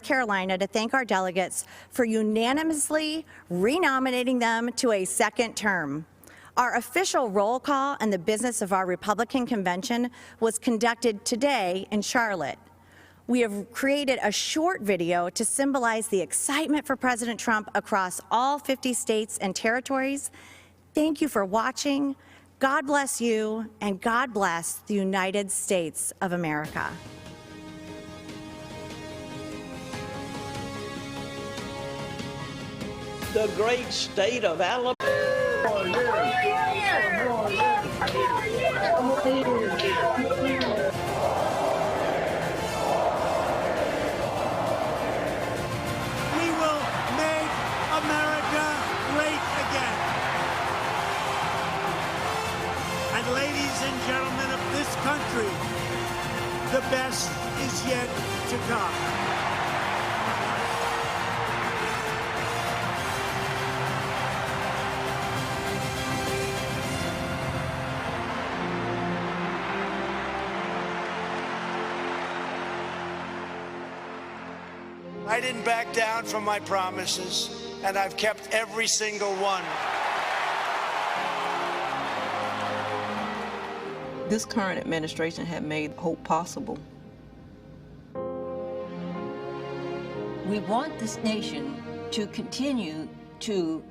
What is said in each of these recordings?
Carolina to thank our delegates for unanimously renominating them to a second term. Our official roll call and the business of our Republican convention was conducted today in Charlotte. We have created a short video to symbolize the excitement for President Trump across all 50 states and territories. Thank you for watching. God bless you, and God bless the United States of America. The great state of Alabama. We will make America great again. And ladies and gentlemen of this country, the best is yet to come. I didn't back down from my promises, and I've kept every single one. This current administration had made hope possible. We want this nation to continue to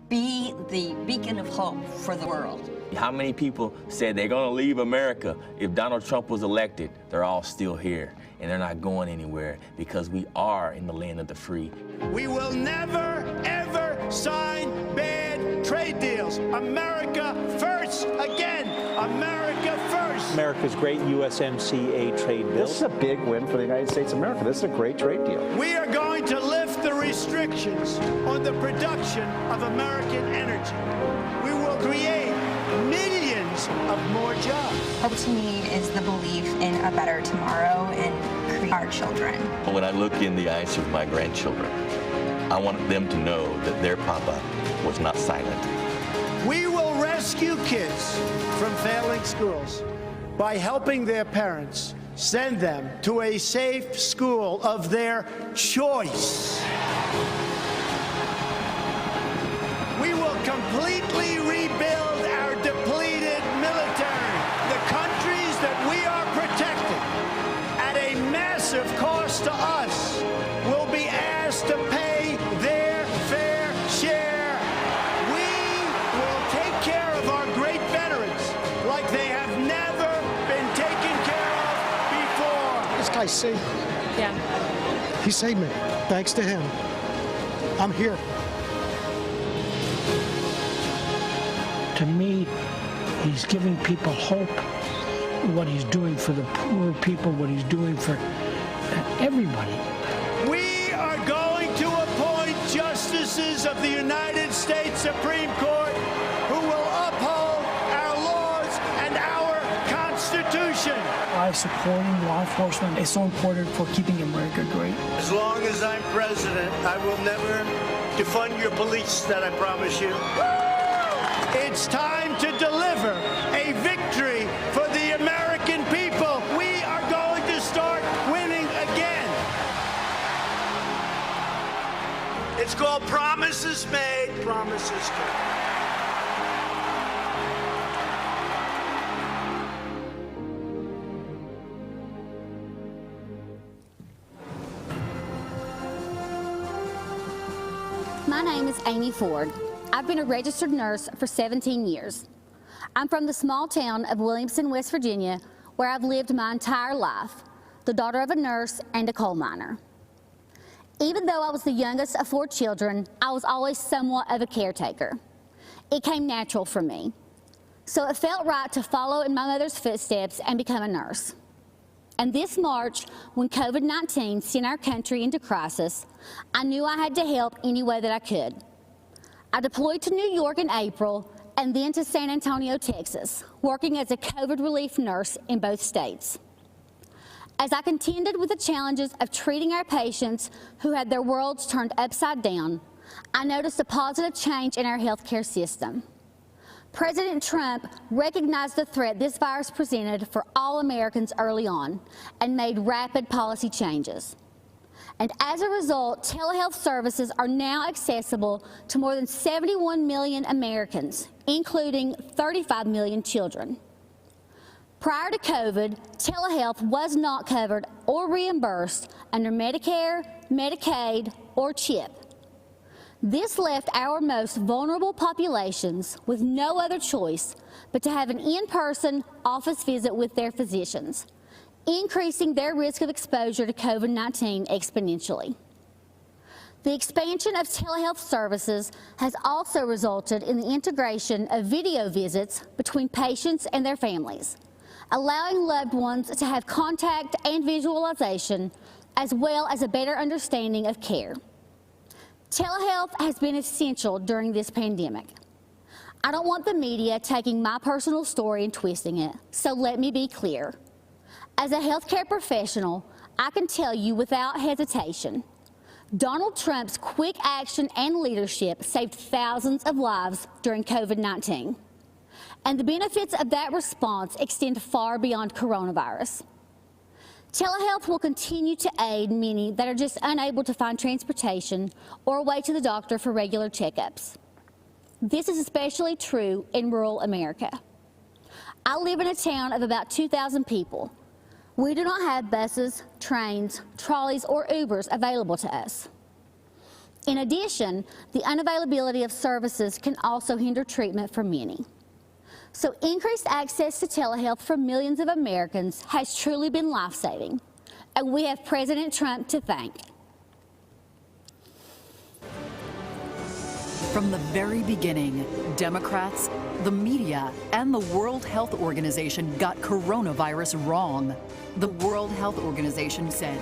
be the beacon of hope for the world. How many people said they're going to leave America if Donald Trump was elected? They're all still here, and they're not going anywhere because we are in the land of the free. We will never, ever sign bad trade deals. America first, again, America first. America's great USMCA trade bill. This is a big win for the United States of America. This is a great trade deal. We are going to lift the restrictions on the production of American energy. We will create millions of more jobs. Hope to me is the belief in a better tomorrow and our children. When I look in the eyes of my grandchildren, I want them to know that their papa was not silent. We will rescue kids from failing schools by helping their parents send them to a safe school of their choice. We will completely rebuild our depleted military. The countries that we are protecting at a massive cost to us will be asked to pay their fair share. We will take care of our great veterans like they have never been taken care of before. This guy saved me. Yeah. He saved me. Thanks to him, I'm here. To me, he's giving people hope, what he's doing for the poor people, what he's doing for everybody. We are going to appoint justices of the United States Supreme Court who will uphold our laws and our Constitution. Why supporting law enforcement is so important for keeping America great. As long as I'm president, I will never defund your police, that I promise you. It's time to deliver a victory for the American people. We are going to start winning again. It's called Promises Made, Promises Kept. My name is Amy Ford. I've been a registered nurse for 17 years. I'm from the small town of Williamson, West Virginia, where I've lived my entire life, the daughter of a nurse and a coal miner. Even though I was the youngest of 4 children, I was always somewhat of a caretaker. It came natural for me. So it felt right to follow in my mother's footsteps and become a nurse. And this March, when COVID-19 sent our country into crisis, I knew I had to help any way that I could. I deployed to New York in April and then to San Antonio, Texas, working as a COVID relief nurse in both states. As I contended with the challenges of treating our patients who had their worlds turned upside down, I noticed a positive change in our healthcare system. President Trump recognized the threat this virus presented for all Americans early on and made rapid policy changes. And as a result, telehealth services are now accessible to more than 71 million Americans, including 35 million children. Prior to COVID, telehealth was not covered or reimbursed under Medicare, Medicaid, or CHIP. This left our most vulnerable populations with no other choice but to have an in-person office visit with their physicians, increasing their risk of exposure to COVID-19 exponentially. The expansion of telehealth services has also resulted in the integration of video visits between patients and their families, allowing loved ones to have contact and visualization, as well as a better understanding of care. Telehealth has been essential during this pandemic. I don't want the media taking my personal story and twisting it, so let me be clear. As a healthcare professional, I can tell you without hesitation, Donald Trump's quick action and leadership saved thousands of lives during COVID-19. And the benefits of that response extend far beyond coronavirus. Telehealth will continue to aid many that are just unable to find transportation or a way to the doctor for regular checkups. This is especially true in rural America. I live in a town of about 2,000 people. We do not have buses, trains, trolleys, or Ubers available to us. In addition, the unavailability of services can also hinder treatment for many. So increased access to telehealth for millions of Americans has truly been life-saving, and we have President Trump to thank. From the very beginning, Democrats, the media, and the World Health Organization got coronavirus wrong. The World Health Organization said,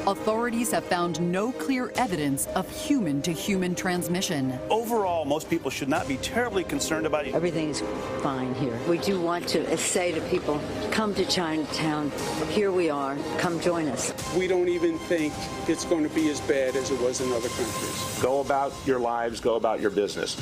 authorities have found no clear evidence of human-to-human transmission. Overall, most people should not be terribly concerned about it. Everything's fine here. We do want to say to people, come to Chinatown. Here we are. Come join us. We don't even think it's going to be as bad as it was in other countries. Go about your lives, go about your business.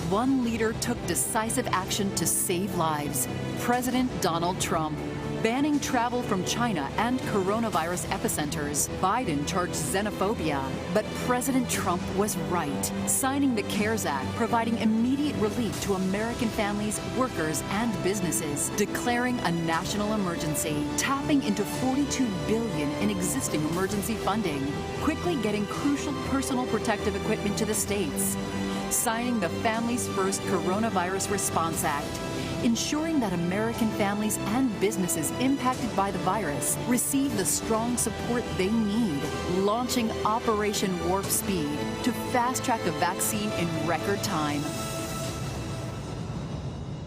One leader took decisive action to save lives, President Donald Trump. Banning travel from China and coronavirus epicenters. Biden charged xenophobia, but President Trump was right, signing the CARES Act, providing immediate relief to American families, workers, and businesses, declaring a national emergency, tapping into $42 billion in existing emergency funding, quickly getting crucial personal protective equipment to the states, signing the Families First Coronavirus Response Act, ensuring that American families and businesses impacted by the virus receive the strong support they need, launching Operation Warp Speed to fast-track the vaccine in record time.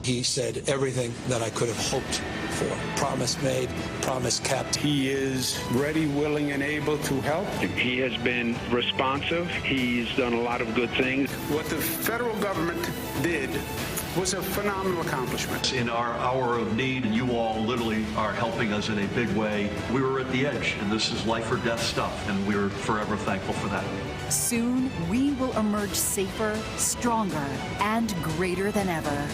He said everything that I could have hoped for. Promise made, promise kept. He is ready, willing, and able to help. He has been responsive. He's done a lot of good things. What the federal government did was a phenomenal accomplishment. In our hour of need, and you all literally are helping us in a big way. We were at the edge, and this is life or death stuff, and we're forever thankful for that. Soon, we will emerge safer, stronger, and greater than ever.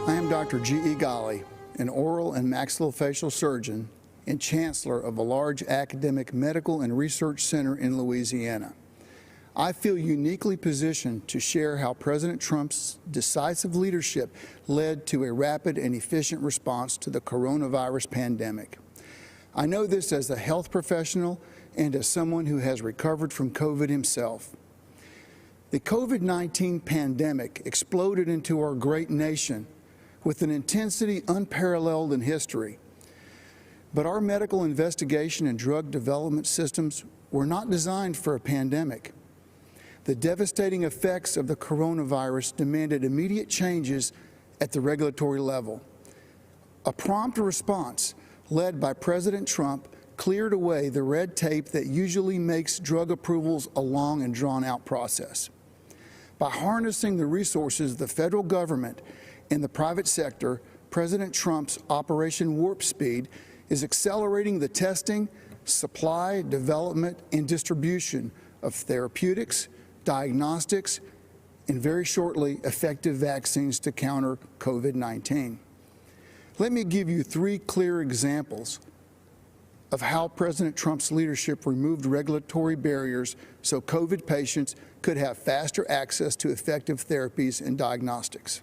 I am Dr. G.E. Ghali, an oral and maxillofacial surgeon and chancellor of a large academic medical and research center in Louisiana. I feel uniquely positioned to share how President Trump's decisive leadership led to a rapid and efficient response to the coronavirus pandemic. I know this as a health professional and as someone who has recovered from COVID himself. The COVID-19 pandemic exploded into our great nation with an intensity unparalleled in history. But our medical investigation and drug development systems were not designed for a pandemic. The devastating effects of the coronavirus demanded immediate changes at the regulatory level. A prompt response led by President Trump cleared away the red tape that usually makes drug approvals a long and drawn-out process. By harnessing the resources of the federal government and the private sector, President Trump's Operation Warp Speed is accelerating the testing, supply, development, and distribution of therapeutics, diagnostics, and very shortly, effective vaccines to counter COVID-19. Let me give you 3 clear examples of how President Trump's leadership removed regulatory barriers so COVID patients could have faster access to effective therapies and diagnostics.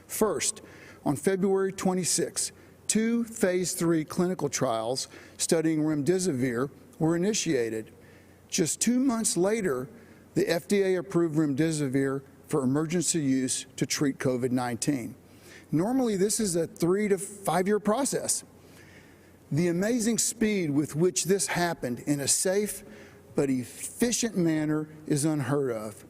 First, on February 26, 2 phase 3 clinical trials studying remdesivir were initiated. Just 2 months later, the FDA approved remdesivir for emergency use to treat COVID-19. Normally, this is a 3 to 5 year process. The amazing speed with which this happened in a safe but efficient manner is unheard of.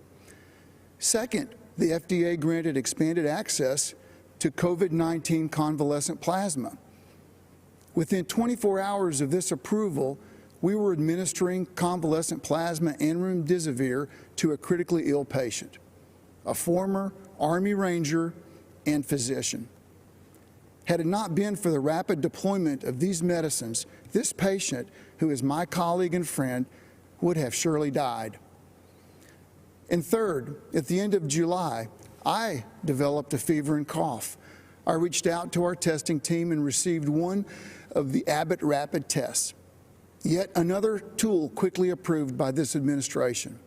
Second, the FDA granted expanded access to COVID-19 convalescent plasma. Within 24 hours of this approval, we were administering convalescent plasma and remdesivir to a critically ill patient, a former Army Ranger and physician. Had it not been for the rapid deployment of these medicines, this patient, who is my colleague and friend, would have surely died. And third, at the end of July, I developed a fever and cough. I reached out to our testing team and received one of the Abbott rapid tests, yet another tool quickly approved by this administration.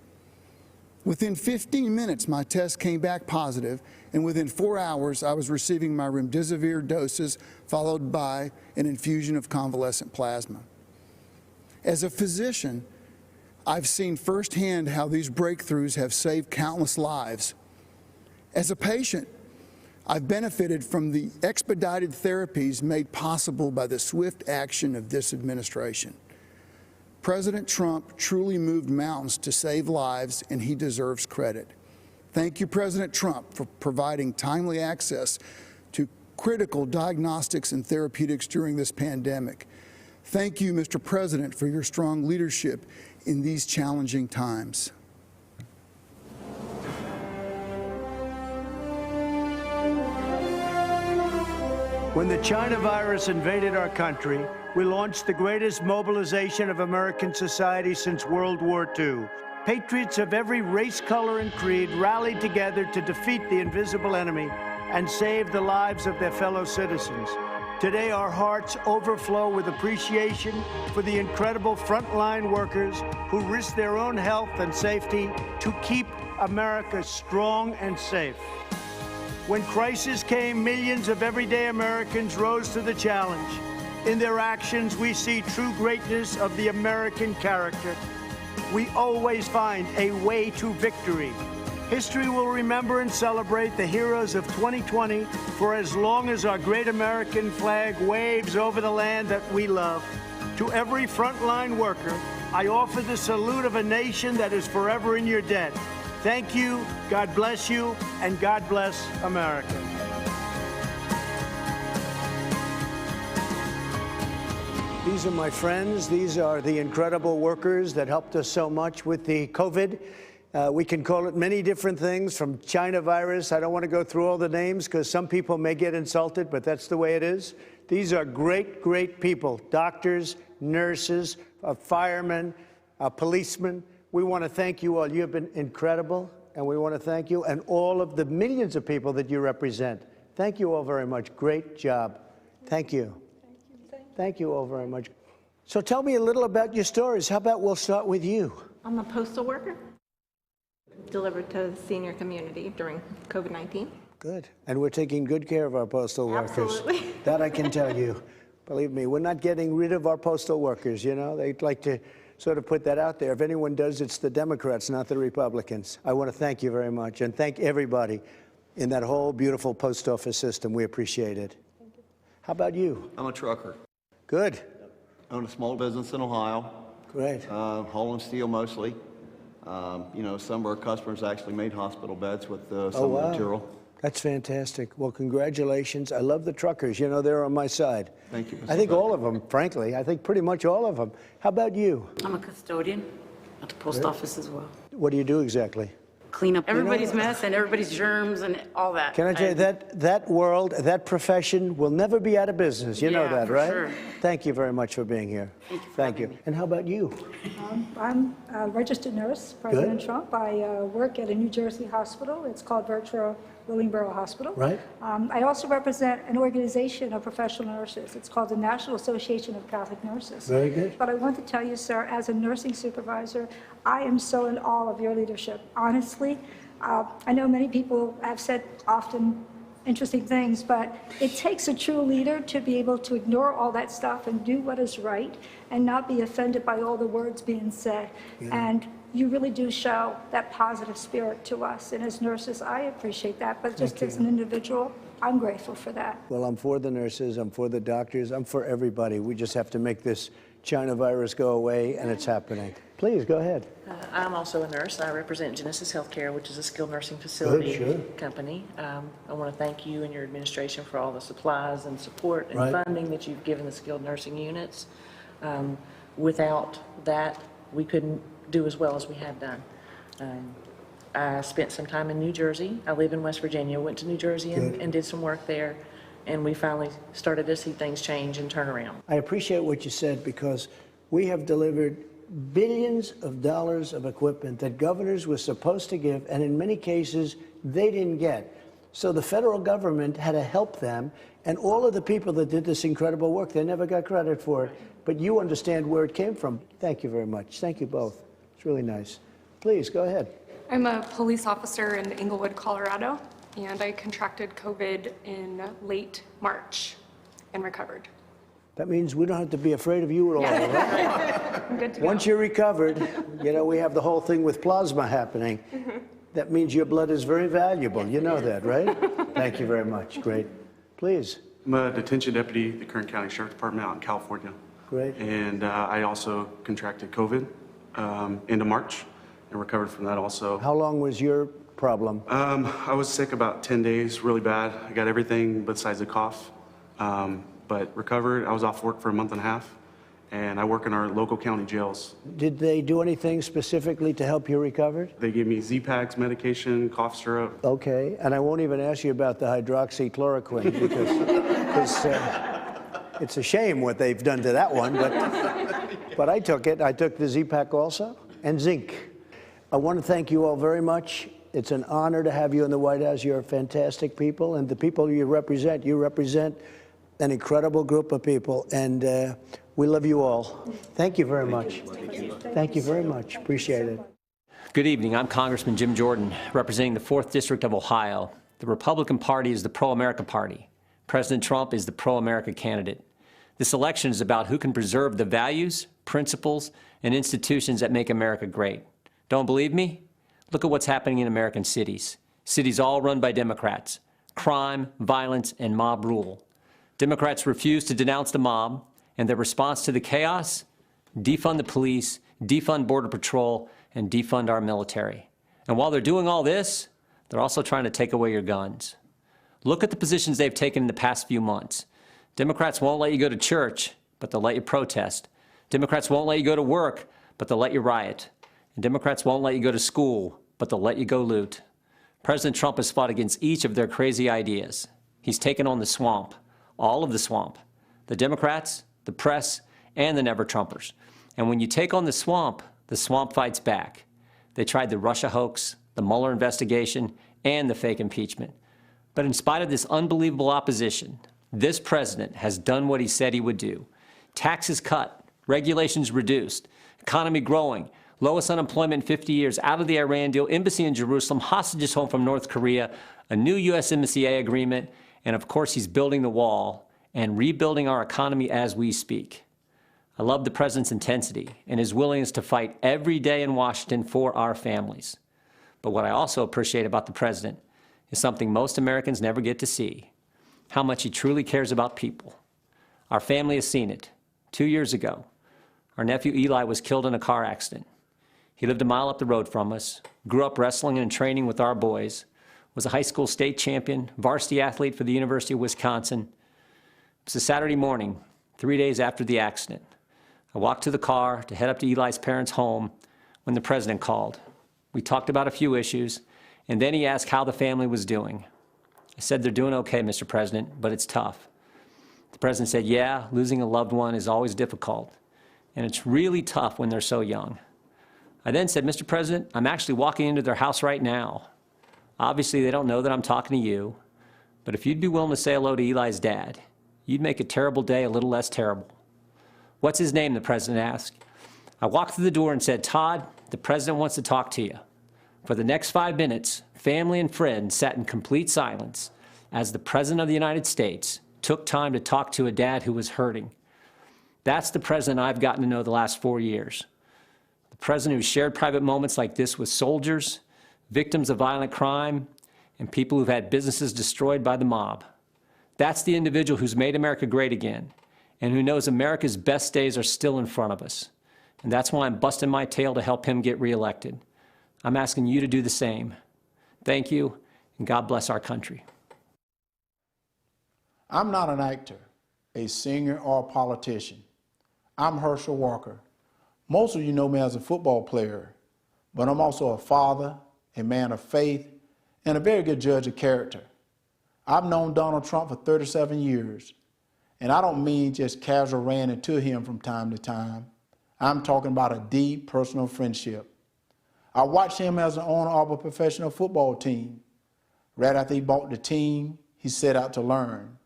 Within 15 minutes, my test came back positive, and within 4 hours, I was receiving my remdesivir doses, followed by an infusion of convalescent plasma. As a physician, I've seen firsthand how these breakthroughs have saved countless lives. As a patient, I've benefited from the expedited therapies made possible by the swift action of this administration. President Trump truly moved mountains to save lives, and he deserves credit. Thank you, President Trump, for providing timely access to critical diagnostics and therapeutics during this pandemic. Thank you, Mr. President, for your strong leadership in these challenging times. When the China virus invaded our country, we launched the greatest mobilization of American society since World War II. Patriots of every race, color, and creed rallied together to defeat the invisible enemy and save the lives of their fellow citizens. Today, our hearts overflow with appreciation for the incredible frontline workers who risk their own health and safety to keep America strong and safe. When crisis came, millions of everyday Americans rose to the challenge. In their actions, we see true greatness of the American character. We always find a way to victory. History will remember and celebrate the heroes of 2020 for as long as our great American flag waves over the land that we love. To every frontline worker, I offer the salute of a nation that is forever in your debt. Thank you, God bless you, and God bless America. These are my friends. These are the incredible workers that helped us so much with the COVID. We can call it many different things, from China virus. I don't want to go through all the names because some people may get insulted, but that's the way it is. These are great, great people, doctors, nurses, firemen, policemen. We want to thank you all. You have been incredible, and we want to thank you and all of the millions of people that you represent. Thank you all very much. Great job. Thank you. Thank you all very much. So tell me a little about your stories. How about we'll start with you? I'm a postal worker, delivered to the senior community during COVID-19. Good. And we're taking good care of our postal workers. Absolutely. That I can tell you. Believe me, we're not getting rid of our postal workers, you know. They'd like to sort of put that out there. If anyone does, it's the Democrats, not the Republicans. I want to thank you very much, and thank everybody in that whole beautiful post office system. We appreciate it. Thank you. How about you? I'm a trucker. Good. Own a small business in Ohio. Great. Hauling steel mostly. You know, some of our customers actually made hospital beds with some Oh, wow. of the material. That's fantastic. Well, congratulations. I love the truckers. You know, they're on my side. Thank you. I think all of them, frankly. I think pretty much all of them. How about you? I'm a custodian at the post office as well. What do you do exactly? clean up everybody's mess and everybody's germs and all that. Can I tell you, that world, that profession will never be out of business. You know that, right? Sure. Thank you very much for being here. Thank you. And how about you? I'm a registered nurse, President Trump. I work at a New Jersey hospital. It's called Virtual Willingboro Hospital. Right. I also represent an organization of professional nurses. It's called the National Association of Catholic Nurses. Very good. But I want to tell you, sir, as a nursing supervisor, I am so in awe of your leadership. Honestly, I know many people have said often interesting things, but it takes a true leader to be able to ignore all that stuff and do what is right and not be offended by all the words being said. And you really do show that positive spirit to us. And as nurses, I appreciate that. But just as an individual, I'm grateful for that. Well, I'm for the nurses. I'm for the doctors. I'm for everybody. We just have to make this China virus go away, and it's happening. Please, go ahead. I'm also a nurse. I represent Genesis Healthcare, which is a skilled nursing facility company. I want to thank you and your administration for all the supplies and support and funding that you've given the skilled nursing units. Without that, we couldn't do as well as we have done. I spent some time in New Jersey. I live in West Virginia, went to New Jersey and did some work there, and we finally started to see things change and turn around. I appreciate what you said, because we have delivered billions of dollars of equipment that governors were supposed to give, and in many cases, they didn't get. So the federal government had to help them, and all of the people that did this incredible work, they never got credit for it. But you understand where it came from. Thank you very much. Thank you both. It's really nice. Please, go ahead. I'm a police officer in Englewood, Colorado, and I contracted COVID in late March and recovered. That means we don't have to be afraid of you at all, right? I'm good to go. Once you're recovered, you know, we have the whole thing with plasma happening. That means your blood is very valuable. You know that, right? Thank you very much. Great. Please. I'm a detention deputy at the Kern County Sheriff's Department out in California. Great. And I also contracted COVID into March and recovered from that also. How long was your problem? I was sick about 10 days, really bad. I got everything besides a cough, but recovered. I was off work for a month and a half, and I work in our local county jails. Did they do anything specifically to help you recover? They gave me Z-Paks medication, cough syrup. Okay, and I won't even ask you about the hydroxychloroquine because it's a shame what they've done to that one, but I took it. I took the Z-Pak also, and zinc. I want to thank you all very much. It's an honor to have you in the White House. You're fantastic people, and the people you represent an incredible group of people, and we love you all. Thank you very much. Thank you very much. Appreciate it. Good evening. I'm Congressman Jim Jordan, representing the 4th District of Ohio. The Republican Party is the pro-America party. President Trump is the pro-America candidate. This election is about who can preserve the values, principles, and institutions that make America great. Don't believe me? Look at what's happening in American cities. Cities all run by Democrats. Crime, violence, and mob rule. Democrats refuse to denounce the mob, and their response to the chaos? Defund the police, defund Border Patrol, and defund our military. And while they're doing all this, they're also trying to take away your guns. Look at the positions they've taken in the past few months. Democrats won't let you go to church, but they'll let you protest. Democrats won't let you go to work, but they'll let you riot. And Democrats won't let you go to school, but they'll let you go loot. President Trump has fought against each of their crazy ideas. He's taken on the swamp, all of the swamp, the Democrats, the press, and the never-Trumpers. And when you take on the swamp fights back. They tried the Russia hoax, the Mueller investigation, and the fake impeachment. But in spite of this unbelievable opposition, this president has done what he said he would do. Taxes cut, regulations reduced, economy growing, lowest unemployment in 50 years, out of the Iran deal, embassy in Jerusalem, hostages home from North Korea, a new USMCA agreement, and of course he's building the wall and rebuilding our economy as we speak. I love the president's intensity and his willingness to fight every day in Washington for our families. But what I also appreciate about the president is something most Americans never get to see, how much he truly cares about people. Our family has seen it. 2 years ago, our nephew Eli was killed in a car accident. He lived a mile up the road from us, grew up wrestling and training with our boys, was a high school state champion, varsity athlete for the University of Wisconsin. It was a Saturday morning, 3 days after the accident. I walked to the car to head up to Eli's parents' home when the president called. We talked about a few issues, and then he asked how the family was doing. I said, they're doing okay, Mr. President, but it's tough. The president said, yeah, losing a loved one is always difficult, and it's really tough when they're so young. I then said, Mr. President, I'm actually walking into their house right now. Obviously, they don't know that I'm talking to you, but if you'd be willing to say hello to Eli's dad, you'd make a terrible day a little less terrible. What's his name? The president asked. I walked through the door and said, Todd, the president wants to talk to you. For the next 5 minutes, family and friends sat in complete silence as the president of the United States took time to talk to a dad who was hurting. That's the president I've gotten to know the last 4 years. The president who shared private moments like this with soldiers, victims of violent crime, and people who've had businesses destroyed by the mob. That's the individual who's made America great again, and who knows America's best days are still in front of us. And that's why I'm busting my tail to help him get reelected. I'm asking you to do the same. Thank you, and God bless our country. I'm not an actor, a singer, or a politician. I'm Herschel Walker. Most of you know me as a football player, but I'm also a father, a man of faith, and a very good judge of character. I've known Donald Trump for 37 years, and I don't mean just casual ran into him from time to time. I'm talking about a deep personal friendship. I watched him as an owner of a professional football team. Right after he bought the team, he set out to learn.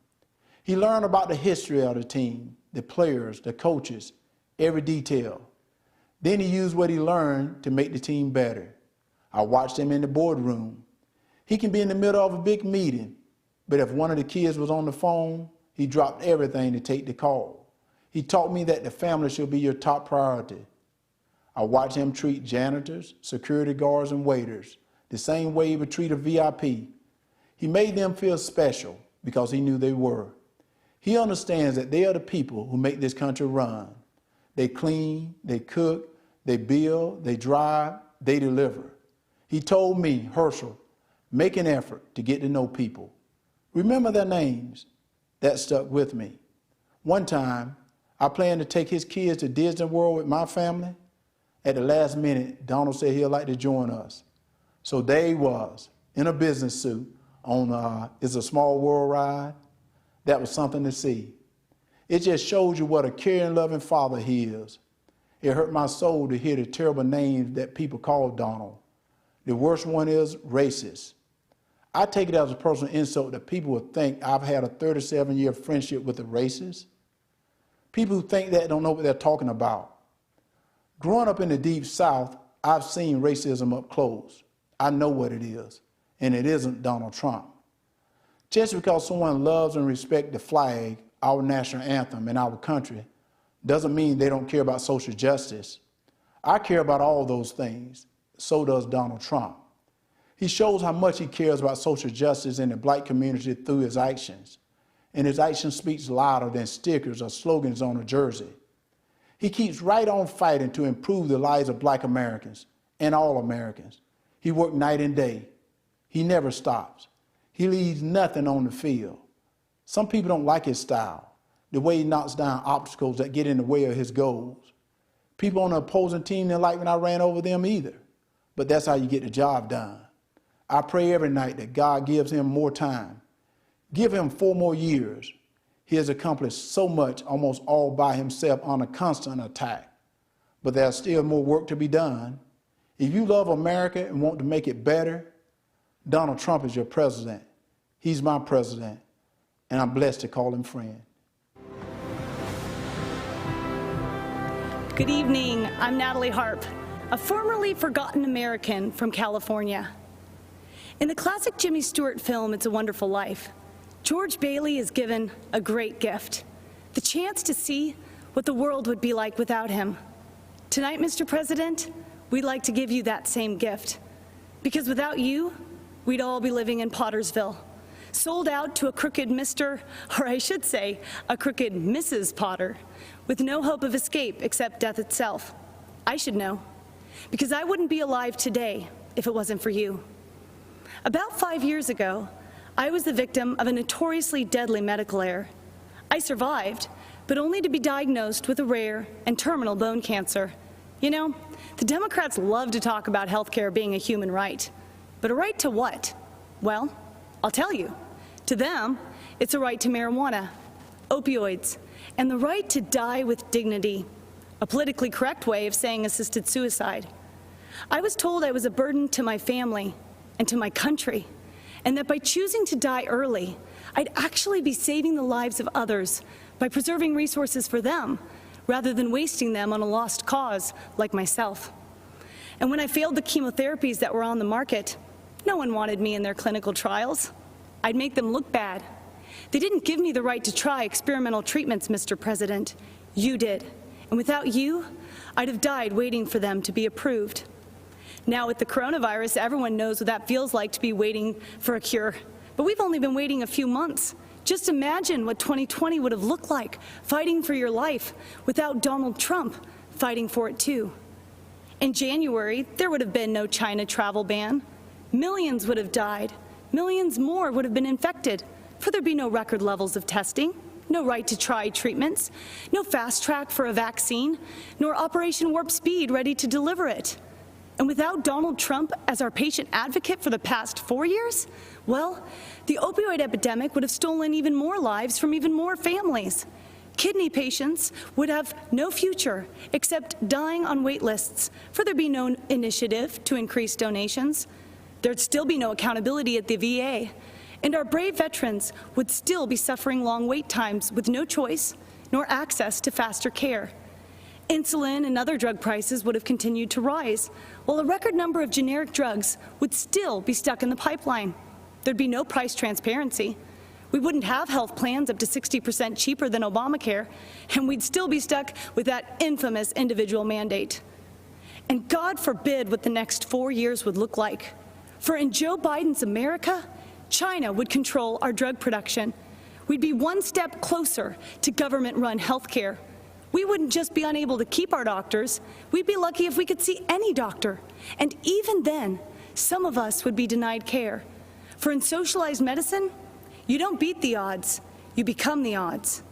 He learned about the history of the team, the players, the coaches, every detail. Then he used what he learned to make the team better. I watched him in the boardroom. He can be in the middle of a big meeting, but if one of the kids was on the phone, he dropped everything to take the call. He taught me that the family should be your top priority. I watched him treat janitors, security guards, and waiters the same way he would treat a VIP. He made them feel special because he knew they were. He understands that they are the people who make this country run. They clean, they cook, they build, they drive, they deliver. He told me, Herschel, make an effort to get to know people. Remember their names. That stuck with me. One time, I planned to take his kids to Disney World with my family. At the last minute, Donald said he'd like to join us. So there he was, in a business suit, on It's a Small World ride. That was something to see. It just shows you what a caring, loving father he is. It hurt my soul to hear the terrible names that people call Donald. The worst one is racist. I take it as a personal insult that people would think I've had a 37-year friendship with a racist. People who think that don't know what they're talking about. Growing up in the Deep South, I've seen racism up close. I know what it is, and it isn't Donald Trump. Just because someone loves and respects the flag, our national anthem, and our country, doesn't mean they don't care about social justice. I care about all those things. So does Donald Trump. He shows how much he cares about social justice in the black community through his actions. And his action speaks louder than stickers or slogans on a jersey. He keeps right on fighting to improve the lives of black Americans and all Americans. He works night and day. He never stops. He leaves nothing on the field. Some people don't like his style, the way he knocks down obstacles that get in the way of his goals. People on the opposing team didn't like when I ran over them either, but that's how you get the job done. I pray every night that God gives him more time. Give him 4 more years. He has accomplished so much almost all by himself on a constant attack. But there's still more work to be done. If you love America and want to make it better, Donald Trump is your president. He's my president, and I'm blessed to call him friend. Good evening. I'm Natalie Harp, a formerly forgotten American from California. In the classic Jimmy Stewart film, It's a Wonderful Life, George Bailey is given a great gift, the chance to see what the world would be like without him. Tonight, Mr. President, we'd like to give you that same gift, because without you, we'd all be living in Pottersville, sold out to a crooked Mr., or I should say, a crooked Mrs. Potter, with no hope of escape except death itself. I should know, because I wouldn't be alive today if it wasn't for you. About 5 years ago, I was the victim of a notoriously deadly medical error. I survived, but only to be diagnosed with a rare and terminal bone cancer, You know, the Democrats love to talk about health care being a human right. But a right to what? Well, I'll tell you. To them, it's a right to marijuana, opioids, and the right to die with dignity, a politically correct way of saying assisted suicide. I was told I was a burden to my family and to my country, and that by choosing to die early, I'd actually be saving the lives of others by preserving resources for them, rather than wasting them on a lost cause like myself. And when I failed the chemotherapies that were on the market, no one wanted me in their clinical trials. I'd make them look bad. They didn't give me the right to try experimental treatments, Mr. President. You did. And without you, I'd have died waiting for them to be approved. Now with the coronavirus, everyone knows what that feels like to be waiting for a cure. But we've only been waiting a few months. Just imagine what 2020 would have looked like, fighting for your life, without Donald Trump fighting for it too. In January, there would have been no China travel ban. Millions would have died. Millions more would have been infected, for there'd be no record levels of testing, no right to try treatments, no fast track for a vaccine, nor Operation Warp Speed ready to deliver it. And without Donald Trump as our patient advocate for the past 4 years, well, the opioid epidemic would have stolen even more lives from even more families. Kidney patients would have no future except dying on wait lists, for there'd be no initiative to increase donations. There'd still be no accountability at the VA, and our brave veterans would still be suffering long wait times with no choice nor access to faster care. Insulin and other drug prices would have continued to rise, while a record number of generic drugs would still be stuck in the pipeline. There'd be no price transparency. We wouldn't have health plans up to 60% cheaper than Obamacare, and we'd still be stuck with that infamous individual mandate. And God forbid what the next 4 years would look like. For in Joe Biden's America, China would control our drug production. We'd be one step closer to government-run health care. We wouldn't just be unable to keep our doctors, we'd be lucky if we could see any doctor. And even then, some of us would be denied care. For in socialized medicine, you don't beat the odds, you become the odds.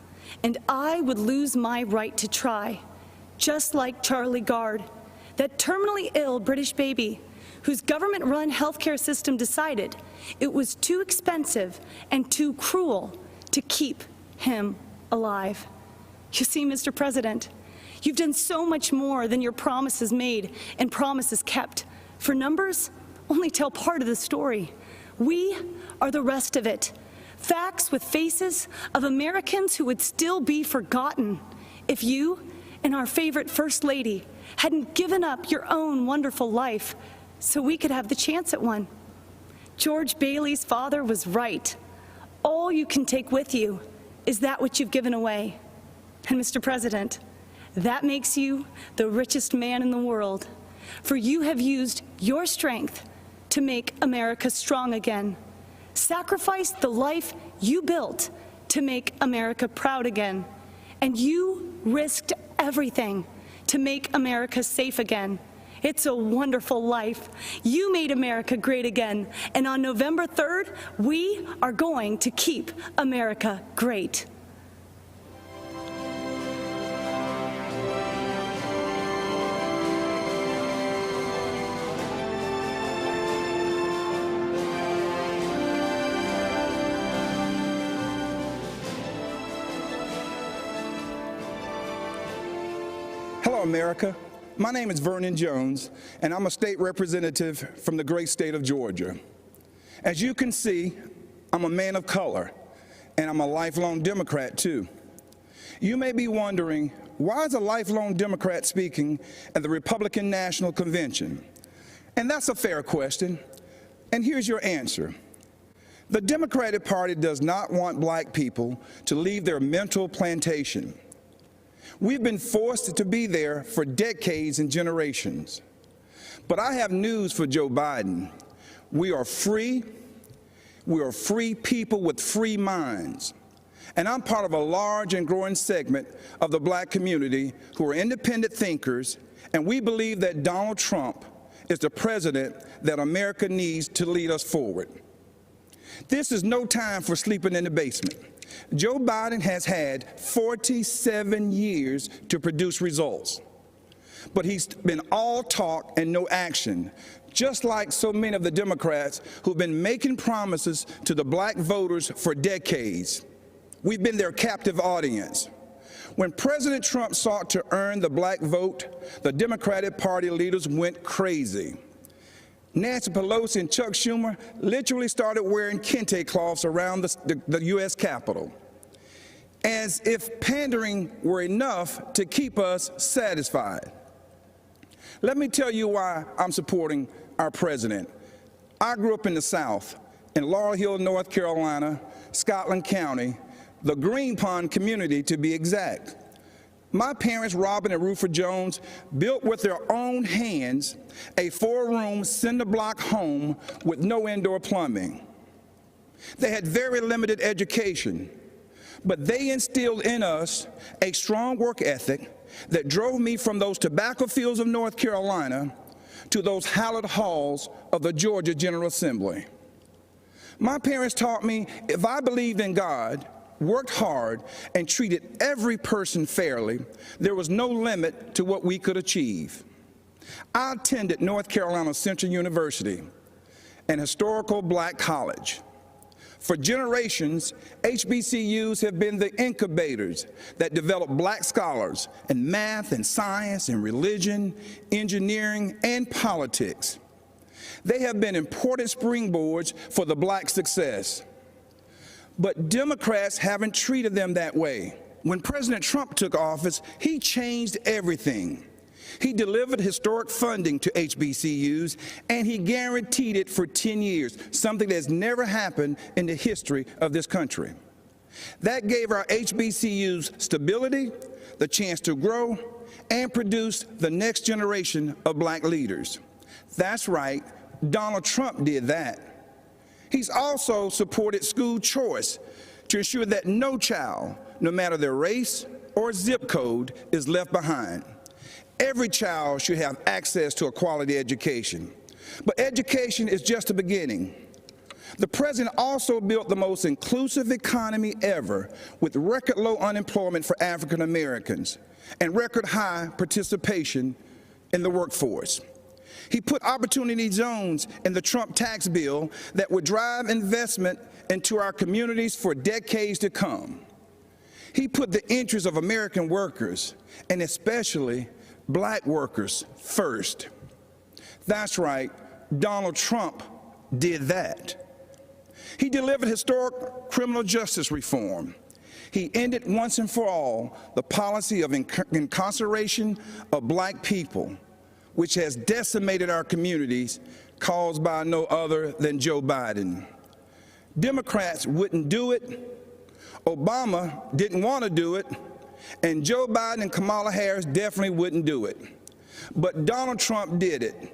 And I would lose my right to try, just like Charlie Gard, that terminally ill British baby whose government-run healthcare system decided it was too expensive and too cruel to keep him alive. You see, Mr. President, you've done so much more than your promises made and promises kept. For numbers only tell part of the story. We are the rest of it. Facts with faces of Americans who would still be forgotten if you and our favorite First Lady hadn't given up your own wonderful life so we could have the chance at one. George Bailey's father was right. All you can take with you is that which you've given away. And Mr. President, that makes you the richest man in the world, for you have used your strength to make America strong again. Sacrificed the life you built to make America proud again. And you risked everything to make America safe again. It's a wonderful life. You made America great again. And on November 3rd, we are going to keep America great. Hello, America. My name is Vernon Jones, and I'm a state representative from the great state of Georgia. As you can see, I'm a man of color, and I'm a lifelong Democrat, too. You may be wondering, why is a lifelong Democrat speaking at the Republican National Convention? And that's a fair question, and here's your answer. The Democratic Party does not want black people to leave their mental plantation. We've been forced to be there for decades and generations. But I have news for Joe Biden. We are free. We are free people with free minds. And I'm part of a large and growing segment of the black community who are independent thinkers, and we believe that Donald Trump is the president that America needs to lead us forward. This is no time for sleeping in the basement. Joe Biden has had 47 years to produce results. But he's been all talk and no action, just like so many of the Democrats who've been making promises to the black voters for decades. We've been their captive audience. When President Trump sought to earn the black vote, the Democratic Party leaders went crazy. Nancy Pelosi and Chuck Schumer literally started wearing kente cloths around the U.S. Capitol, as if pandering were enough to keep us satisfied. Let me tell you why I'm supporting our president. I grew up in the South, in Laurel Hill, North Carolina, Scotland County, the Green Pond community to be exact. My parents, Robin and Rufus Jones, built with their own hands a 4-room cinder block home with no indoor plumbing. They had very limited education, but they instilled in us a strong work ethic that drove me from those tobacco fields of North Carolina to those hallowed halls of the Georgia General Assembly. My parents taught me if I believed in God, worked hard, and treated every person fairly, there was no limit to what we could achieve. I attended North Carolina Central University, an historical black college. For generations, HBCUs have been the incubators that develop black scholars in math and science and religion, engineering, and politics. They have been important springboards for the black success. But Democrats haven't treated them that way. When President Trump took office, he changed everything. He delivered historic funding to HBCUs, and he guaranteed it for 10 years, something that's never happened in the history of this country. That gave our HBCUs stability, the chance to grow, and produce the next generation of black leaders. That's right, Donald Trump did that. He's also supported school choice to ensure that no child, no matter their race or zip code, is left behind. Every child should have access to a quality education. But education is just the beginning. The president also built the most inclusive economy ever, with record low unemployment for African Americans and record high participation in the workforce. He put opportunity zones in the Trump tax bill that would drive investment into our communities for decades to come. He put the interests of American workers, and especially black workers, first. That's right, Donald Trump did that. He delivered historic criminal justice reform. He ended once and for all the policy of incarceration of black people, which has decimated our communities, caused by no other than Joe Biden. Democrats wouldn't do it, Obama didn't want to do it, and Joe Biden and Kamala Harris definitely wouldn't do it. But Donald Trump did it.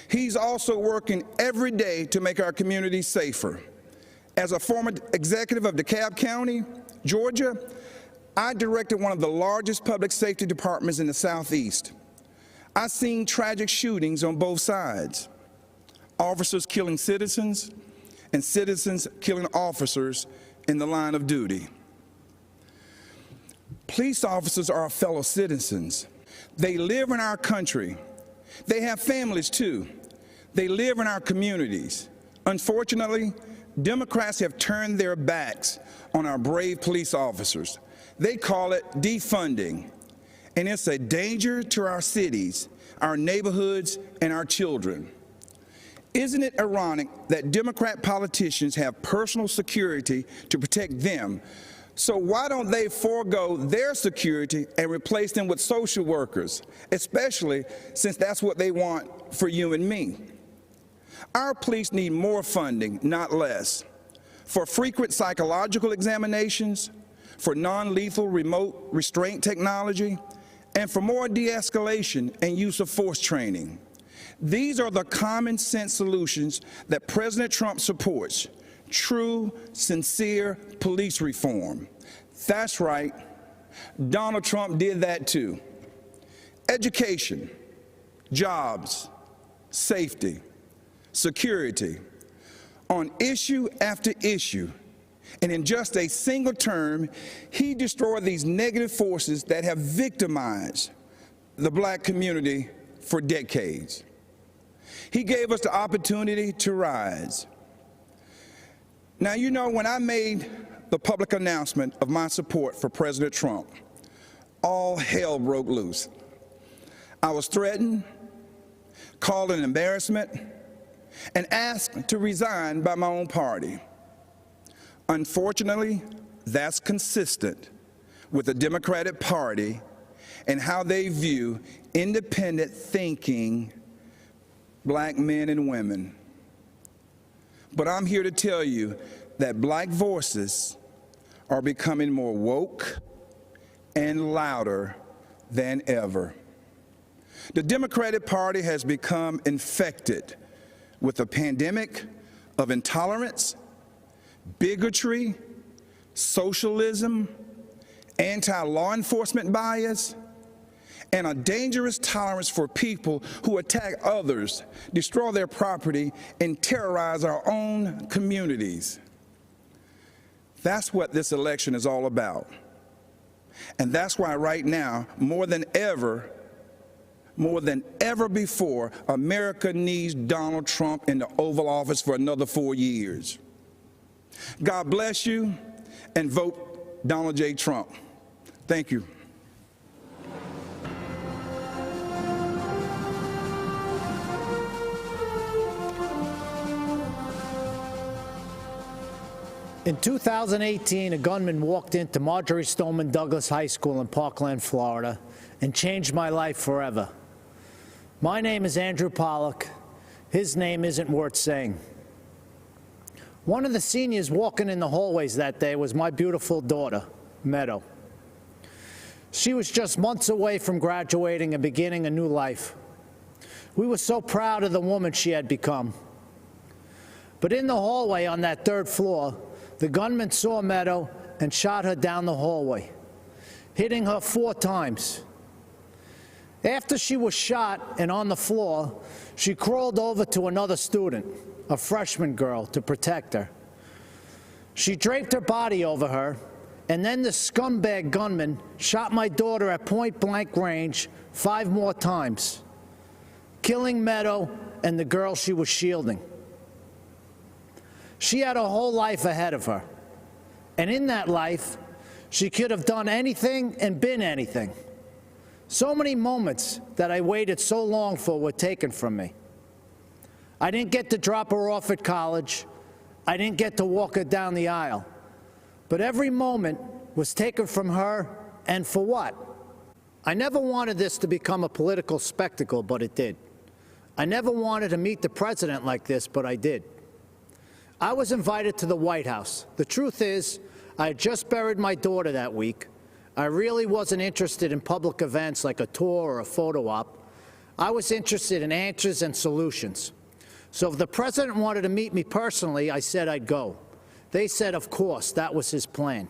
He's also working every day to make our communities safer. As a former executive of DeKalb County, Georgia, I directed one of the largest public safety departments in the Southeast. I've seen tragic shootings on both sides, officers killing citizens and citizens killing officers in the line of duty. Police officers are our fellow citizens. They live in our country. They have families too. They live in our communities. Unfortunately, Democrats have turned their backs on our brave police officers. They call it defunding. And it's a danger to our cities, our neighborhoods, and our children. Isn't it ironic that Democrat politicians have personal security to protect them? So why don't they forego their security and replace them with social workers, especially since that's what they want for you and me? Our police need more funding, not less, for frequent psychological examinations, for non-lethal remote restraint technology, and for more de-escalation and use of force training. These are the common sense solutions that President Trump supports: true, sincere police reform. That's right, Donald Trump did that too. Education, jobs, safety, security, on issue after issue. And in just a single term, he destroyed these negative forces that have victimized the black community for decades. He gave us the opportunity to rise. Now, you know, when I made the public announcement of my support for President Trump, all hell broke loose. I was threatened, called an embarrassment, and asked to resign by my own party. Unfortunately, that's consistent with the Democratic Party and how they view independent thinking black men and women. But I'm here to tell you that black voices are becoming more woke and louder than ever. The Democratic Party has become infected with a pandemic of intolerance, bigotry, socialism, anti-law enforcement bias, and a dangerous tolerance for people who attack others, destroy their property, and terrorize our own communities. That's what this election is all about. And that's why right now, more than ever before, America needs Donald Trump in the Oval Office for another 4 years. God bless you, and vote Donald J. Trump. Thank you. In 2018, a gunman walked into Marjorie Stoneman Douglas High School in Parkland, Florida, and changed my life forever. My name is Andrew Pollock. His name isn't worth saying. One of the seniors walking in the hallways that day was my beautiful daughter, Meadow. She was just months away from graduating and beginning a new life. We were so proud of the woman she had become. But in the hallway on that third floor, the gunman saw Meadow and shot her down the hallway, hitting her 4 times. After she was shot and on the floor, she crawled over to another student, a freshman girl, to protect her. She draped her body over her, and then the scumbag gunman shot my daughter at point-blank range 5 more times, killing Meadow and the girl she was shielding. She had a whole life ahead of her, and in that life, she could have done anything and been anything. So many moments that I waited so long for were taken from me. I didn't get to drop her off at college. I didn't get to walk her down the aisle. But every moment was taken from her, and for what? I never wanted this to become a political spectacle, but it did. I never wanted to meet the president like this, but I did. I was invited to the White House. The truth is, I had just buried my daughter that week. I really wasn't interested in public events like a tour or a photo op. I was interested in answers and solutions. So if the president wanted to meet me personally, I said I'd go. They said, of course, that was his plan.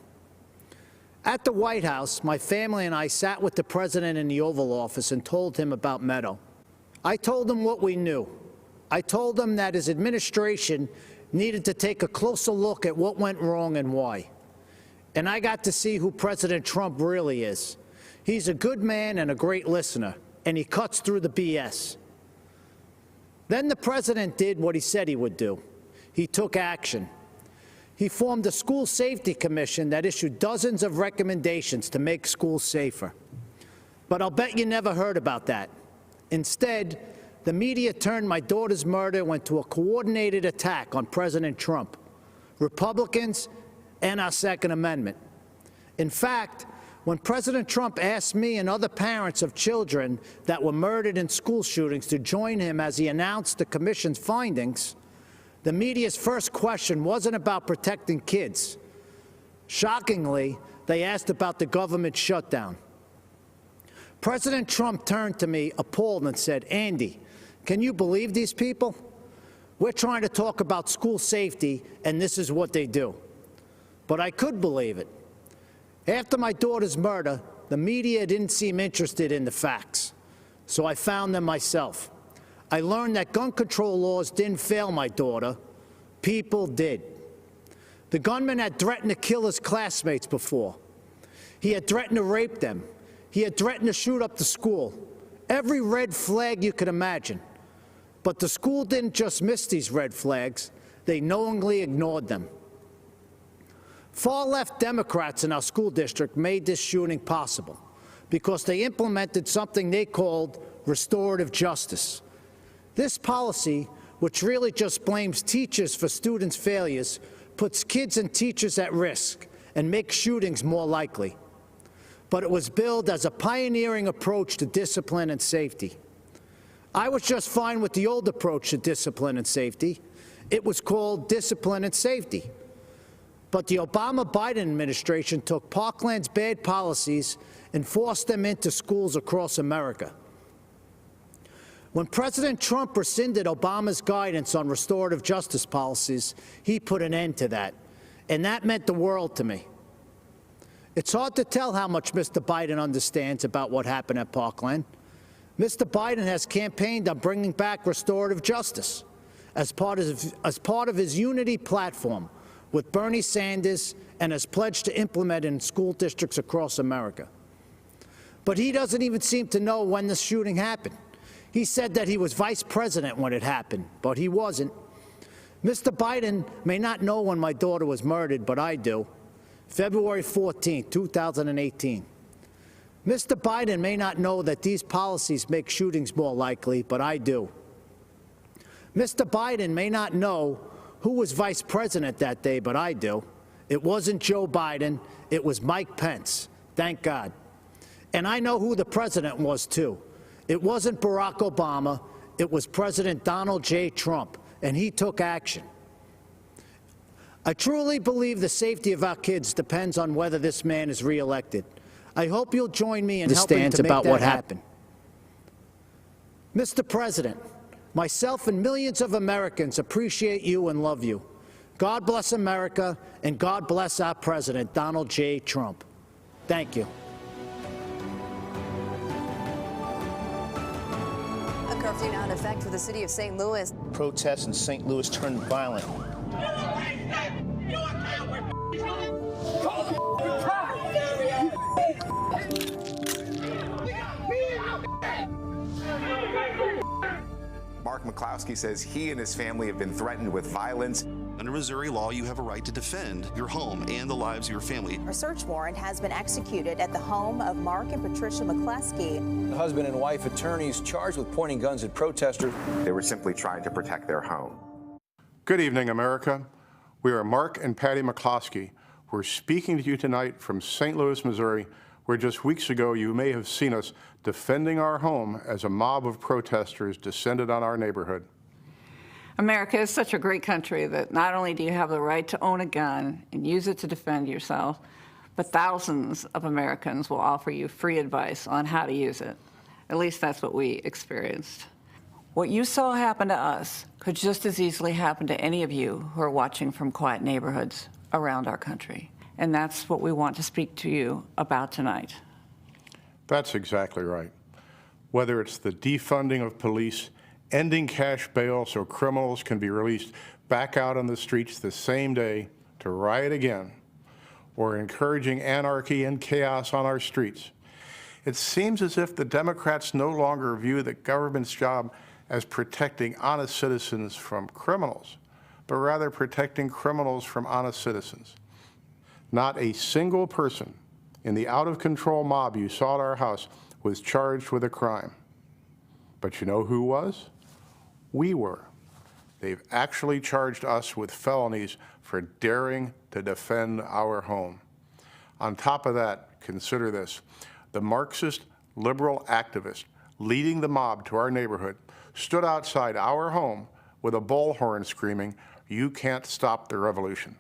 At the White House, my family and I sat with the president in the Oval Office and told him about Meadow. I told him what we knew. I told him that his administration needed to take a closer look at what went wrong and why. And I got to see who President Trump really is. He's a good man and a great listener, and he cuts through the BS. Then the president did what he said he would do. He took action. He formed a school safety commission that issued dozens of recommendations to make schools safer. But I'll bet you never heard about that. Instead, the media turned my daughter's murder into a coordinated attack on President Trump, Republicans, and our Second Amendment. In fact, when President Trump asked me and other parents of children that were murdered in school shootings to join him as he announced the commission's findings, the media's first question wasn't about protecting kids. Shockingly, they asked about the government shutdown. President Trump turned to me appalled and said, "Andy, can you believe these people? We're trying to talk about school safety, and this is what they do." But I could believe it. After my daughter's murder, the media didn't seem interested in the facts, so I found them myself. I learned that gun control laws didn't fail my daughter. People did. The gunman had threatened to kill his classmates before. He had threatened to rape them. He had threatened to shoot up the school. every red flag you could imagine. But the school didn't just miss these red flags, they knowingly ignored them. Far-left Democrats in our school district made this shooting possible because they implemented something they called restorative justice. This policy, which really just blames teachers for students' failures, puts kids and teachers at risk and makes shootings more likely. But it was billed as a pioneering approach to discipline and safety. I was just fine with the old approach to discipline and safety. It was called discipline and safety. But the Obama-Biden administration took Parkland's bad policies and forced them into schools across America. When President Trump rescinded Obama's guidance on restorative justice policies, he put an end to that, and that meant the world to me. It's hard to tell how much Mr. Biden understands about what happened at Parkland. Mr. Biden has campaigned on bringing back restorative justice as part of his unity platform with Bernie Sanders and has pledged to implement it in school districts across America. But he doesn't even seem to know when the shooting happened. He said that he was vice president when it happened, but he wasn't. Mr. Biden may not know when my daughter was murdered, but I do. February 14, 2018. Mr. Biden may not know that these policies make shootings more likely, but I do. Mr. Biden may not know who was vice president that day, but I do. It wasn't Joe Biden, it was Mike Pence, thank God. And I know who the president was, too. It wasn't Barack Obama, it was President Donald J. Trump, and he took action. I truly believe the safety of our kids depends on whether this man is reelected. I hope you'll join me in helping to make that happen. Mr. President, myself and millions of Americans appreciate you and love you. God bless America, and God bless our President, Donald J. Trump. Thank you. A curfew now in effect for the city of St. Louis. Protests in St. Louis turned violent. Mark McCloskey says he and his family have been threatened with violence. Under Missouri law, you have a right to defend your home and the lives of your family. A search warrant has been executed at the home of Mark and Patricia McCloskey. The husband and wife attorneys charged with pointing guns at protesters. They were simply trying to protect their home. Good evening, America. We are Mark and Patty McCloskey. We're speaking to you tonight from St. Louis, Missouri, where just weeks ago you may have seen us defending our home as a mob of protesters descended on our neighborhood. America is such a great country that not only do you have the right to own a gun and use it to defend yourself, but thousands of Americans will offer you free advice on how to use it. At least that's what we experienced. What you saw happen to us could just as easily happen to any of you who are watching from quiet neighborhoods around our country. And that's what we want to speak to you about tonight. That's exactly right. Whether it's the defunding of police, ending cash bail so criminals can be released back out on the streets the same day to riot again, or encouraging anarchy and chaos on our streets, it seems as if the Democrats no longer view the government's job as protecting honest citizens from criminals, but rather protecting criminals from honest citizens. Not a single person in the out-of-control mob you saw at our house was charged with a crime. But you know who was? We were. They've actually charged us with felonies for daring to defend our home. On top of that, consider this. The Marxist liberal activist leading the mob to our neighborhood stood outside our home with a bullhorn screaming, "You can't stop the revolution."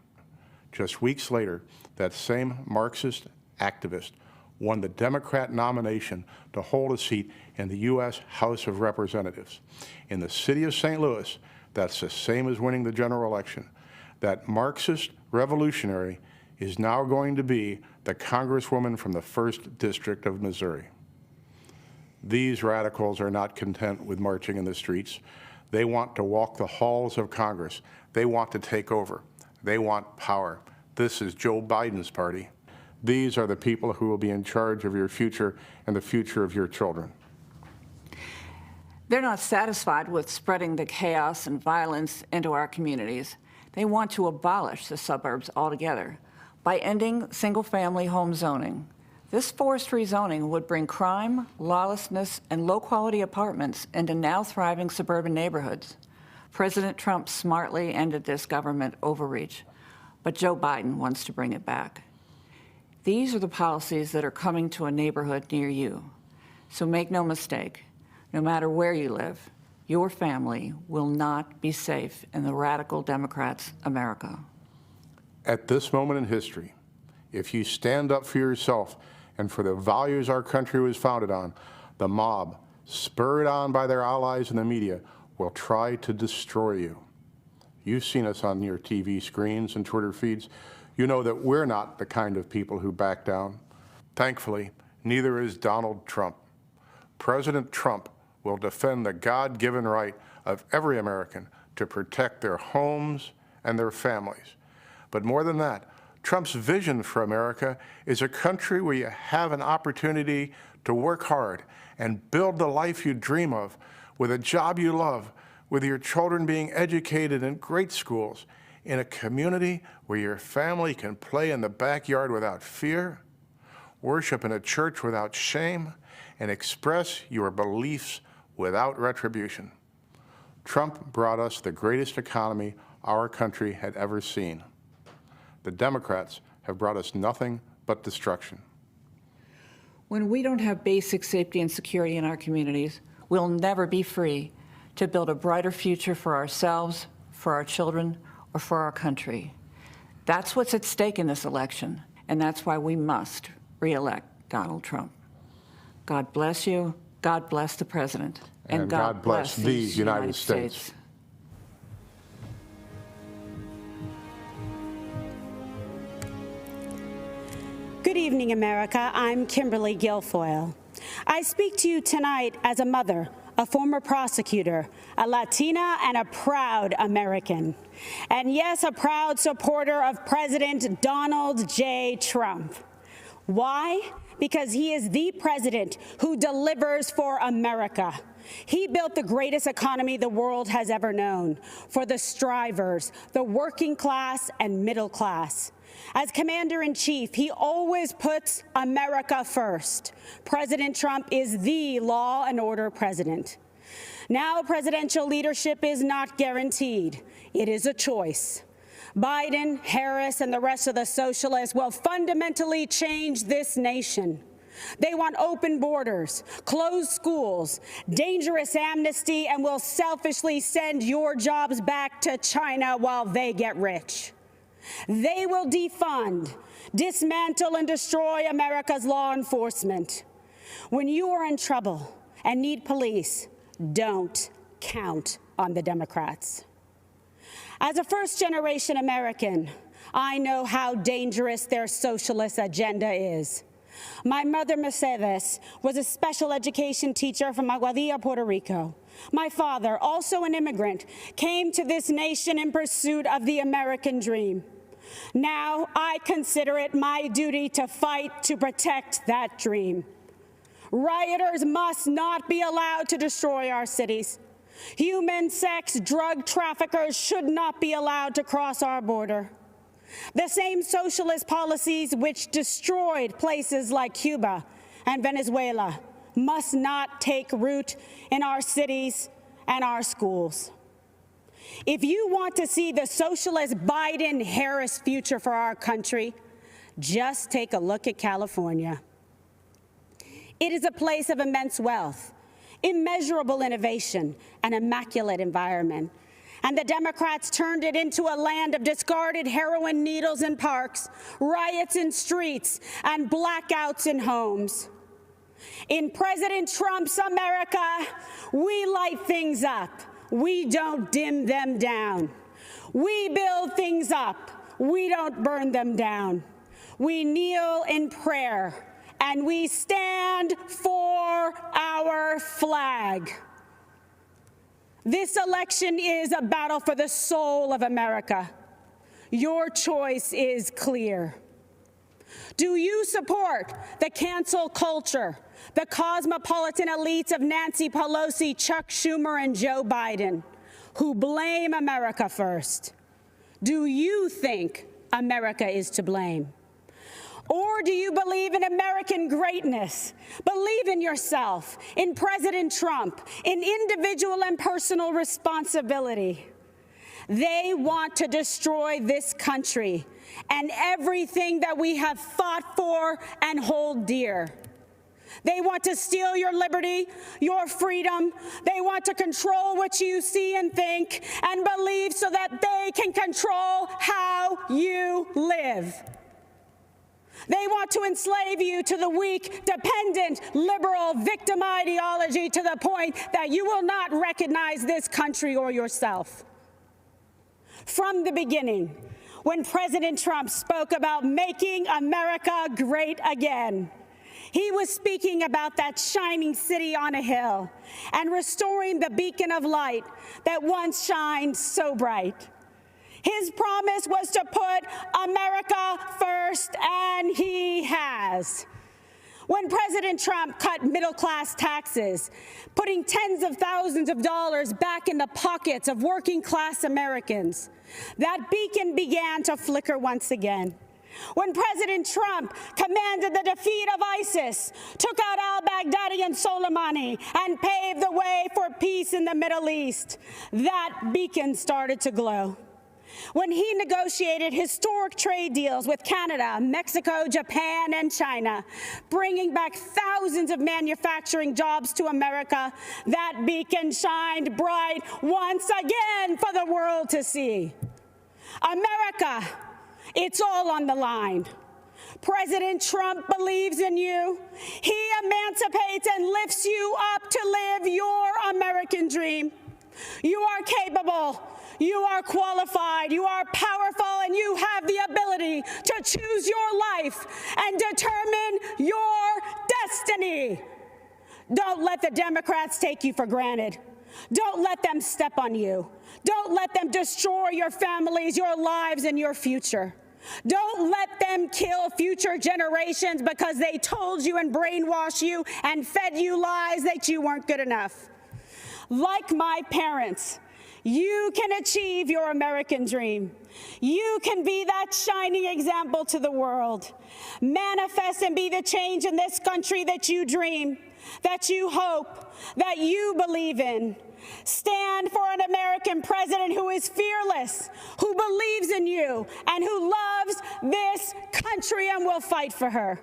Just weeks later, that same Marxist activist won the Democrat nomination to hold a seat in the U.S. House of Representatives. In the city of St. Louis, that's the same as winning the general election. That Marxist revolutionary is now going to be the Congresswoman from the 1st District of Missouri. These radicals are not content with marching in the streets. They want to walk the halls of Congress. They want to take over. They want power. This is Joe Biden's party. These are the people who will be in charge of your future and the future of your children. They're not satisfied with spreading the chaos and violence into our communities. They want to abolish the suburbs altogether by ending single-family home zoning. This forced rezoning would bring crime, lawlessness, and low-quality apartments into now thriving suburban neighborhoods. President Trump smartly ended this government overreach, but Joe Biden wants to bring it back. These are the policies that are coming to a neighborhood near you. So make no mistake, no matter where you live, your family will not be safe in the radical Democrats' America. At this moment in history, if you stand up for yourself and for the values our country was founded on, the mob, spurred on by their allies in the media, will try to destroy you. You've seen us on your TV screens and Twitter feeds. You know that we're not the kind of people who back down. Thankfully, neither is Donald Trump. President Trump will defend the God-given right of every American to protect their homes and their families. But more than that, Trump's vision for America is a country where you have an opportunity to work hard and build the life you dream of, with a job you love, with your children being educated in great schools, in a community where your family can play in the backyard without fear, worship in a church without shame, and express your beliefs without retribution. Trump brought us the greatest economy our country had ever seen. The Democrats have brought us nothing but destruction. When we don't have basic safety and security in our communities, we'll never be free to build a brighter future for ourselves, for our children, or for our country. That's what's at stake in this election, and that's why we must re-elect Donald Trump. God bless you, God bless the President, and God bless these United States. Good evening, America. I'm Kimberly Guilfoyle. I speak to you tonight as a mother, a former prosecutor, a Latina, and a proud American. And yes, a proud supporter of President Donald J. Trump. Why? Because he is the president who delivers for America. He built the greatest economy the world has ever known for the strivers, the working class and middle class. As commander-in-chief, he always puts America first. President Trump is the law and order president. Now, presidential leadership is not guaranteed. It is a choice. Biden, Harris, and the rest of the socialists will fundamentally change this nation. They want open borders, closed schools, dangerous amnesty, and will selfishly send your jobs back to China while they get rich. They will defund, dismantle, and destroy America's law enforcement. When you are in trouble and need police, don't count on the Democrats. As a first-generation American, I know how dangerous their socialist agenda is. My mother, Mercedes, was a special education teacher from Aguadilla, Puerto Rico. My father, also an immigrant, came to this nation in pursuit of the American dream. Now, I consider it my duty to fight to protect that dream. Rioters must not be allowed to destroy our cities. Human sex drug traffickers should not be allowed to cross our border. The same socialist policies which destroyed places like Cuba and Venezuela must not take root in our cities and our schools. If you want to see the socialist Biden-Harris future for our country, just take a look at California. It is a place of immense wealth, immeasurable innovation, and immaculate environment. And the Democrats turned it into a land of discarded heroin needles in parks, riots in streets, and blackouts in homes. In President Trump's America, we light things up. We don't dim them down. We build things up. We don't burn them down. We kneel in prayer, and we stand for our flag. This election is a battle for the soul of America. Your choice is clear. Do you support the cancel culture, the cosmopolitan elites of Nancy Pelosi, Chuck Schumer, and Joe Biden, who blame America first? Do you think America is to blame? Or do you believe in American greatness? Believe in yourself, in President Trump, in individual and personal responsibility. They want to destroy this country and everything that we have fought for and hold dear. They want to steal your liberty, your freedom. They want to control what you see and think and believe so that they can control how you live. They want to enslave you to the weak, dependent, liberal, victim ideology to the point that you will not recognize this country or yourself. From the beginning, when President Trump spoke about making America great again, he was speaking about that shining city on a hill and restoring the beacon of light that once shined so bright. His promise was to put America first, and he has. When President Trump cut middle-class taxes, putting tens of thousands of dollars back in the pockets of working-class Americans, that beacon began to flicker once again. When President Trump commanded the defeat of ISIS, took out al-Baghdadi and Soleimani, and paved the way for peace in the Middle East, that beacon started to glow. When he negotiated historic trade deals with Canada, Mexico, Japan, and China, bringing back thousands of manufacturing jobs to America, that beacon shined bright once again for the world to see. America, it's all on the line. President Trump believes in you. He emancipates and lifts you up to live your American dream. You are capable. You are qualified, you are powerful, and you have the ability to choose your life and determine your destiny. Don't let the Democrats take you for granted. Don't let them step on you. Don't let them destroy your families, your lives, and your future. Don't let them kill future generations because they told you and brainwashed you and fed you lies that you weren't good enough. Like my parents, you can achieve your American dream. You can be that shining example to the world. Manifest and be the change in this country that you dream, that you hope, that you believe in. Stand for an American president who is fearless, who believes in you, and who loves this country and will fight for her.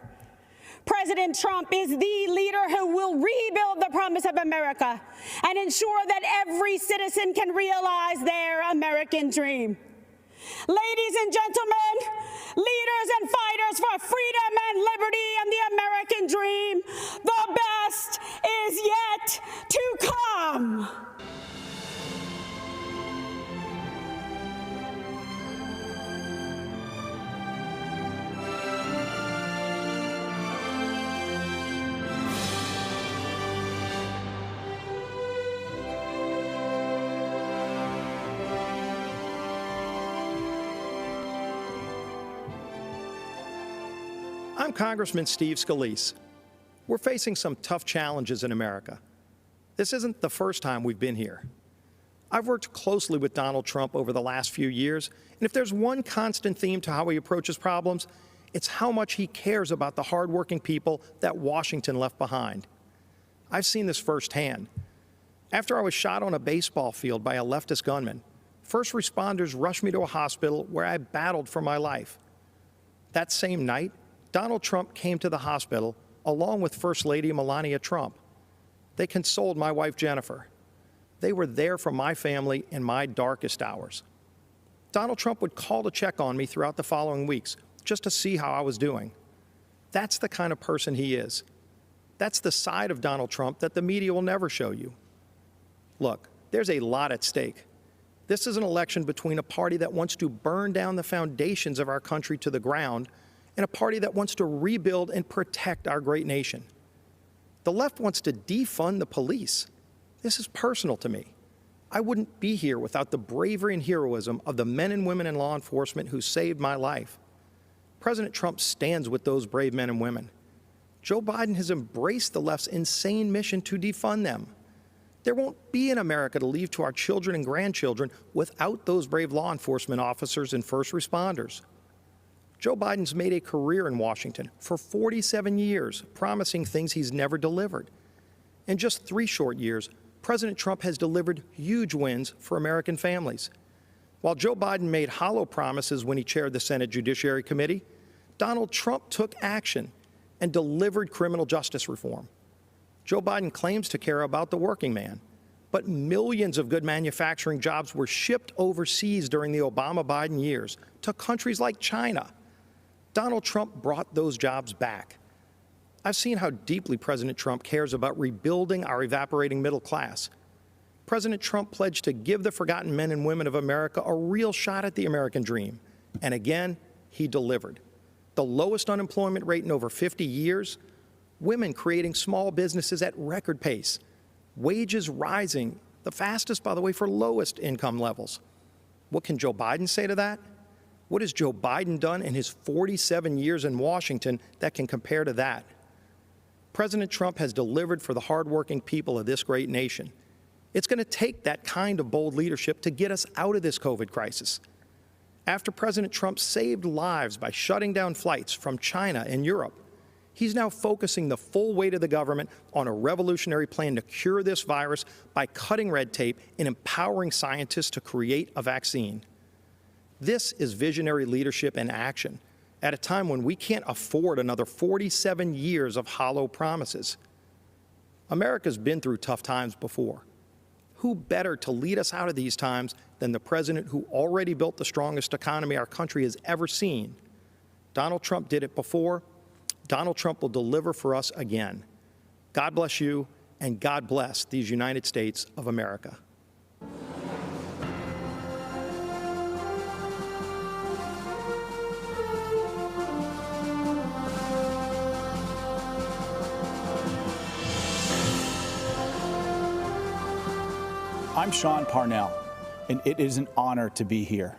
President Trump is the leader who will rebuild the promise of America and ensure that every citizen can realize their American dream. Ladies and gentlemen, leaders and fighters for freedom and liberty and the American dream, the best is yet to come. I'm Congressman Steve Scalise. We're facing some tough challenges in America. This isn't the first time we've been here. I've worked closely with Donald Trump over the last few years, and if there's one constant theme to how he approaches problems, it's how much he cares about the hardworking people that Washington left behind. I've seen this firsthand. After I was shot on a baseball field by a leftist gunman, first responders rushed me to a hospital where I battled for my life. That same night, Donald Trump came to the hospital along with First Lady Melania Trump. They consoled my wife, Jennifer. They were there for my family in my darkest hours. Donald Trump would call to check on me throughout the following weeks, just to see how I was doing. That's the kind of person he is. That's the side of Donald Trump that the media will never show you. Look, there's a lot at stake. This is an election between a party that wants to burn down the foundations of our country to the ground and a party that wants to rebuild and protect our great nation. The left wants to defund the police. This is personal to me. I wouldn't be here without the bravery and heroism of the men and women in law enforcement who saved my life. President Trump stands with those brave men and women. Joe Biden has embraced the left's insane mission to defund them. There won't be an America to leave to our children and grandchildren without those brave law enforcement officers and first responders. Joe Biden's made a career in Washington for 47 years, promising things he's never delivered. In just 3 short years, President Trump has delivered huge wins for American families. While Joe Biden made hollow promises when he chaired the Senate Judiciary Committee, Donald Trump took action and delivered criminal justice reform. Joe Biden claims to care about the working man, but millions of good manufacturing jobs were shipped overseas during the Obama-Biden years to countries like China. Donald Trump brought those jobs back. I've seen how deeply President Trump cares about rebuilding our evaporating middle class. President Trump pledged to give the forgotten men and women of America a real shot at the American dream. And again, he delivered. The lowest unemployment rate in over 50 years, women creating small businesses at record pace, wages rising, the fastest, by the way, for lowest income levels. What can Joe Biden say to that? What has Joe Biden done in his 47 years in Washington that can compare to that? President Trump has delivered for the hardworking people of this great nation. It's going to take that kind of bold leadership to get us out of this COVID crisis. After President Trump saved lives by shutting down flights from China and Europe, he's now focusing the full weight of the government on a revolutionary plan to cure this virus by cutting red tape and empowering scientists to create a vaccine. This is visionary leadership in action at a time when we can't afford another 47 years of hollow promises. America's been through tough times before. Who better to lead us out of these times than the president who already built the strongest economy our country has ever seen? Donald Trump did it before. Donald Trump will deliver for us again. God bless you, and God bless these United States of America. I'm Sean Parnell, and it is an honor to be here.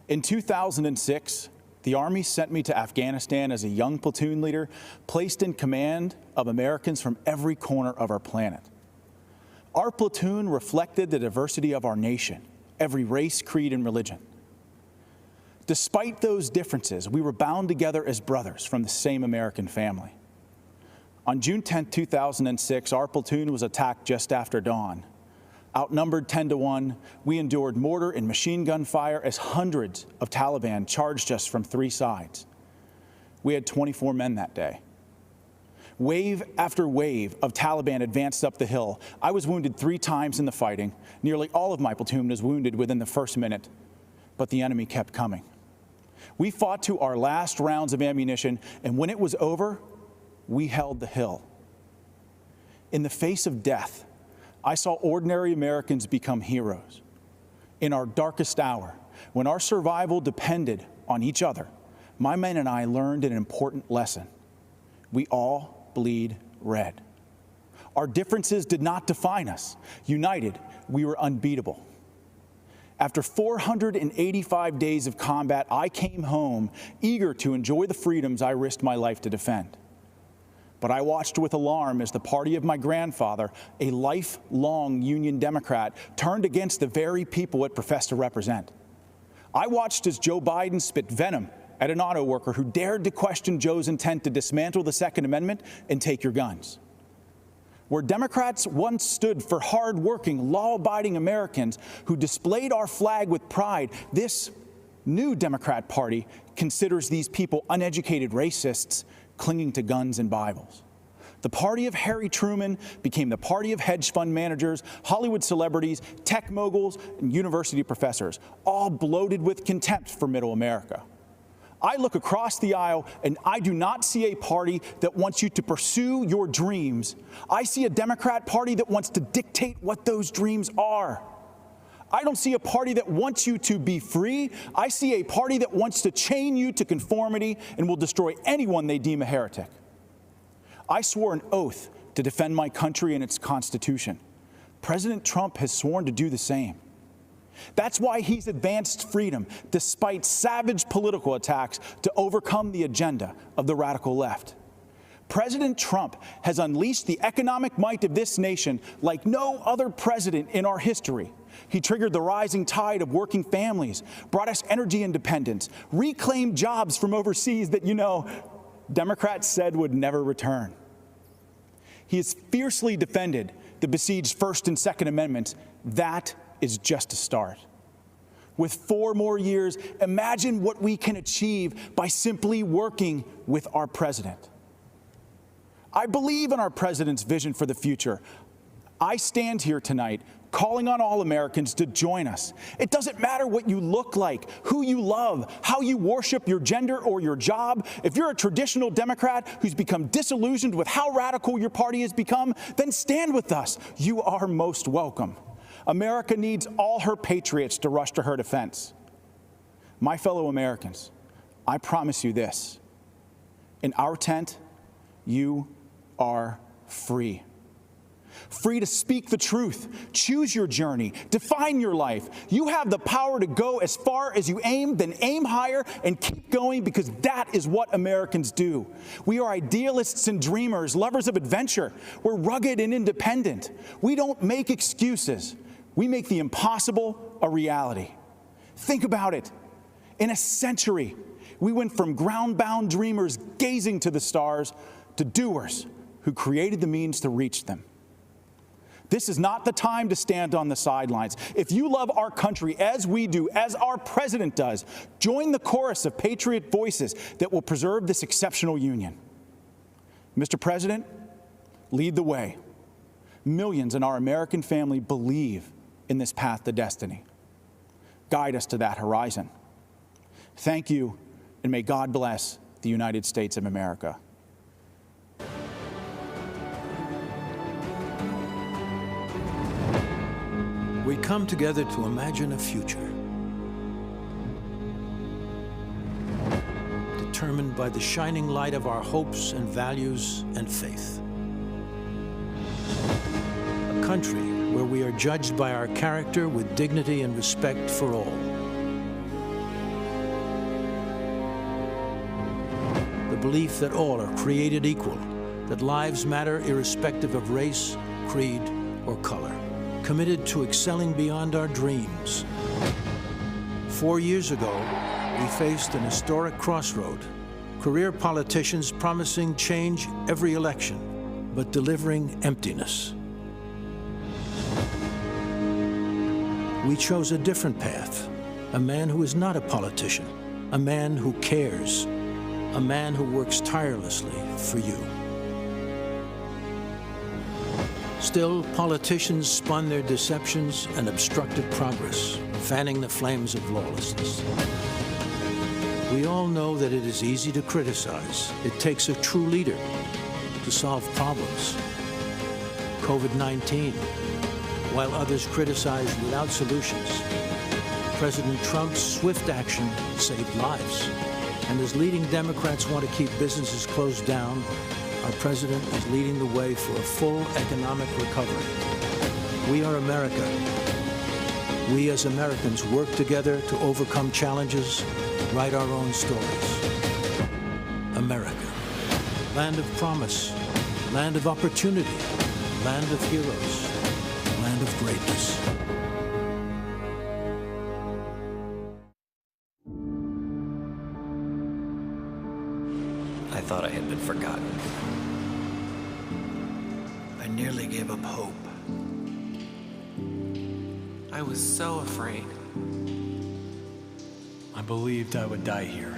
In 2006, the Army sent me to Afghanistan as a young platoon leader, placed in command of Americans from every corner of our planet. Our platoon reflected the diversity of our nation, every race, creed, and religion. Despite those differences, we were bound together as brothers from the same American family. On June 10, 2006, our platoon was attacked just after dawn. Outnumbered 10-1, we endured mortar and machine gun fire as hundreds of Taliban charged us from 3 sides. We had 24 men that day. Wave after wave of Taliban advanced up the hill. I was wounded 3 times in the fighting. Nearly all of my platoon was wounded within the first minute, but the enemy kept coming. We fought to our last rounds of ammunition, and when it was over, we held the hill. In the face of death, I saw ordinary Americans become heroes. In our darkest hour, when our survival depended on each other, my men and I learned an important lesson. We all bleed red. Our differences did not define us. United, we were unbeatable. After 485 days of combat, I came home eager to enjoy the freedoms I risked my life to defend. But I watched with alarm as the party of my grandfather, a lifelong Union Democrat, turned against the very people it professed to represent. I watched as Joe Biden spit venom at an auto worker who dared to question Joe's intent to dismantle the Second Amendment and take your guns. Where Democrats once stood for hard-working, law-abiding Americans who displayed our flag with pride, this new Democrat Party considers these people uneducated racists clinging to guns and Bibles. The party of Harry Truman became the party of hedge fund managers, Hollywood celebrities, tech moguls, and university professors, all bloated with contempt for middle America. I look across the aisle and I do not see a party that wants you to pursue your dreams. I see a Democrat Party that wants to dictate what those dreams are. I don't see a party that wants you to be free. I see a party that wants to chain you to conformity and will destroy anyone they deem a heretic. I swore an oath to defend my country and its Constitution. President Trump has sworn to do the same. That's why he's advanced freedom despite savage political attacks to overcome the agenda of the radical left. President Trump has unleashed the economic might of this nation like no other president in our history. He triggered the rising tide of working families, brought us energy independence, reclaimed jobs from overseas that, Democrats said would never return. He has fiercely defended the besieged First and Second Amendments. That is just a start. With 4 more years, imagine what we can achieve by simply working with our president. I believe in our president's vision for the future. I stand here tonight calling on all Americans to join us. It doesn't matter what you look like, who you love, how you worship your gender or your job. If you're a traditional Democrat who's become disillusioned with how radical your party has become, then stand with us. You are most welcome. America needs all her patriots to rush to her defense. My fellow Americans, I promise you this. In our tent, you are free. Free to speak the truth, choose your journey, define your life. You have the power to go as far as you aim, then aim higher and keep going, because that is what Americans do. We are idealists and dreamers, lovers of adventure. We're rugged and independent. We don't make excuses. We make the impossible a reality. Think about it. In a century, we went from ground-bound dreamers gazing to the stars to doers who created the means to reach them. This is not the time to stand on the sidelines. If you love our country as we do, as our president does, join the chorus of patriot voices that will preserve this exceptional union. Mr. President, lead the way. Millions in our American family believe in this path to destiny. Guide us to that horizon. Thank you, and may God bless the United States of America. We come together to imagine a future determined by the shining light of our hopes and values and faith. A country where we are judged by our character with dignity and respect for all. The belief that all are created equal, that lives matter irrespective of race, creed, or color. Committed to excelling beyond our dreams. 4 years ago, we faced an historic crossroad. Career politicians promising change every election, but delivering emptiness. We chose a different path. A man who is not a politician, a man who cares, a man who works tirelessly for you. Still, politicians spun their deceptions and obstructed progress, fanning the flames of lawlessness. We all know that it is easy to criticize. It takes a true leader to solve problems. COVID-19, while others criticize without solutions. President Trump's swift action saved lives. And as leading Democrats want to keep businesses closed down, our president is leading the way for a full economic recovery. We are America. We as Americans work together to overcome challenges, write our own stories. America, land of promise, land of opportunity, land of heroes, land of greatness. I thought I had been forgotten. I nearly gave up hope. I was so afraid. I believed I would die here.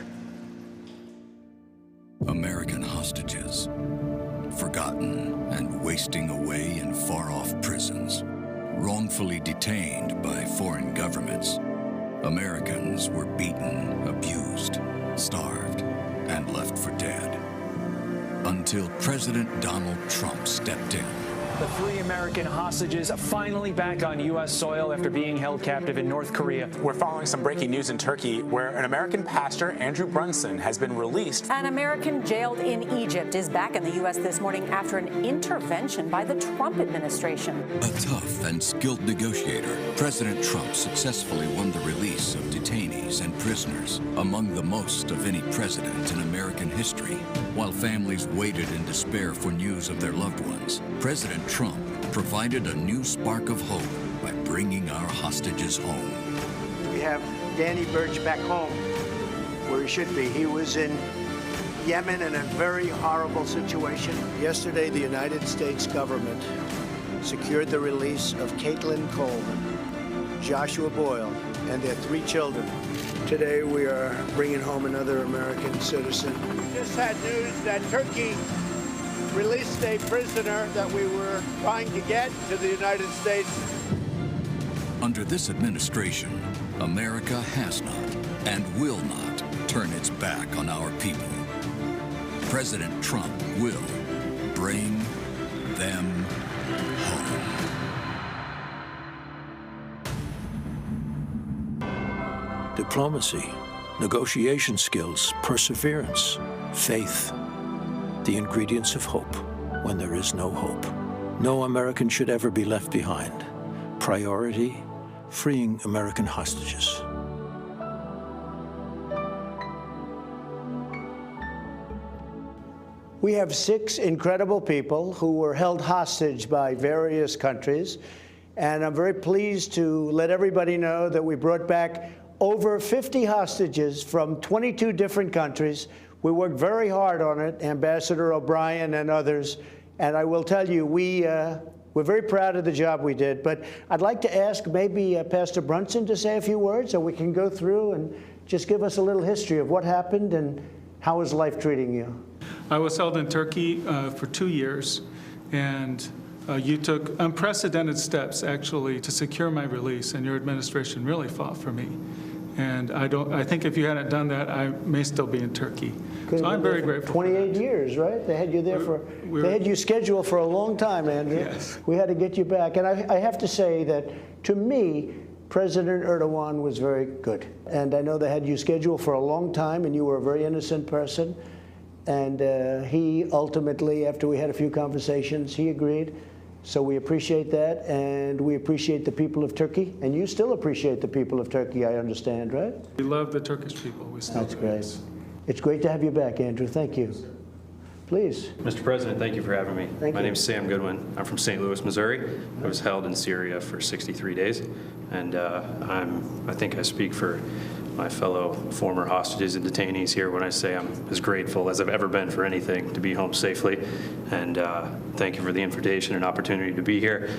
American hostages, forgotten and wasting away in far-off prisons, wrongfully detained by foreign governments. Americans were beaten, abused, starved, and left for dead. Until President Donald Trump stepped in The 3 American hostages finally back on U.S. soil after being held captive in North Korea. We're following some breaking news in Turkey, where an American pastor, Andrew Brunson, has been released. An American jailed in Egypt is back in the U.S. this morning after an intervention by the Trump administration. A tough and skilled negotiator, President Trump successfully won the release of detainees and prisoners, among the most of any president in American history. While families waited in despair for news of their loved ones, President Trump provided a new spark of hope by bringing our hostages home. We have Danny Birch back home, where he should be. He was in Yemen in a very horrible situation. Yesterday, the United States government secured the release of Caitlin Coleman, Joshua Boyle, and their 3 children. Today, we are bringing home another American citizen. We just had news that Turkey released a prisoner that we were trying to get to the United States. Under this administration, America has not and will not turn its back on our people. President Trump will bring them home. Diplomacy, negotiation skills, perseverance, faith. The ingredients of hope when there is no hope. No American should ever be left behind. Priority, freeing American hostages. We have 6 incredible people who were held hostage by various countries, and I'm very pleased to let everybody know that we brought back over 50 hostages from 22 different countries. We worked very hard on it, Ambassador O'Brien and others, and I will tell you, we're very proud of the job we did. But I'd like to ask maybe Pastor Brunson to say a few words so we can go through and just give us a little history of what happened and how is life treating you? I was held in Turkey for 2 years, and you took unprecedented steps, actually, to secure my release, and your administration really fought for me. And I think if you hadn't done that, I may still be in Turkey. So I'm very grateful. 28 years, right? They had you there they had you scheduled for a long time, Andrew. Yes. We had to get you back. And I have to say that, to me, President Erdogan was very good. And I know they had you scheduled for a long time, and you were a very innocent person. And he ultimately, after we had a few conversations, he agreed. So we appreciate that, and we appreciate the people of Turkey. And you still appreciate the people of Turkey, I understand, right? We love the Turkish people. We still That's do. great. It's great to have you back, Andrew. Thank you. Please. Mr. President, thank you for having me. My name is Sam Goodwin. I'm from St. Louis, Missouri. I was held in Syria for 63 days, and I think I speak for my fellow former hostages and detainees here when I say I'm as grateful as I've ever been for anything to be home safely. And thank you for the invitation and opportunity to be here.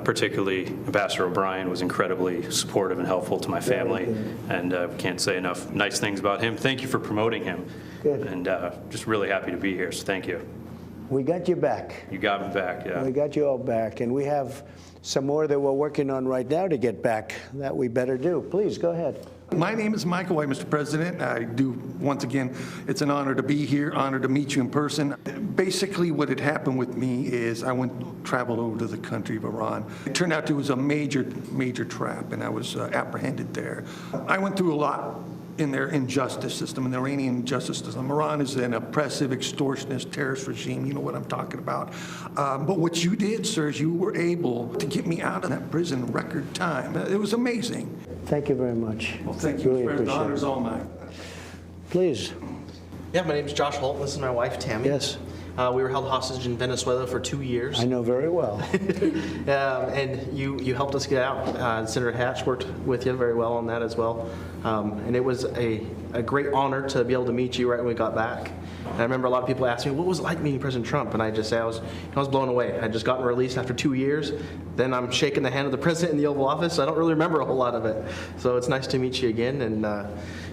Particularly, Ambassador O'Brien was incredibly supportive and helpful to my family, and we can't say enough nice things about him. Thank you for promoting him. Good. And just really happy to be here, so thank you. We got you back. You got me back, yeah. We got you all back, and we have some more that we're working on right now to get back that we better do. Please, go ahead. My name is Michael White, Mr. President. I do, once again, it's an honor to be here, honor to meet you in person. Basically, what had happened with me is I traveled over to the country of Iran. It turned out it was a major trap, and I was apprehended there. I went through a lot in their injustice system, in the Iranian justice system. Iran is an oppressive, extortionist, terrorist regime. You know what I'm talking about. But what you did, sir, is you were able to get me out of that prison in record time. It was amazing. Thank you very much. Well, thank you, Mr. President. The honor's all mine. Please. Yeah, my name is Josh Holt. This is my wife, Tammy. Yes. We were held hostage in Venezuela for 2 years. I know very well. And you helped us get out. Senator Hatch worked with you very well on that as well. And it was a great honor to be able to meet you right when we got back. And I remember a lot of people asking me, what was it like meeting President Trump? And I just say I was blown away. I'd just gotten released after 2 years. Then I'm shaking the hand of the president in the Oval Office. So I don't really remember a whole lot of it. So it's nice to meet you again. And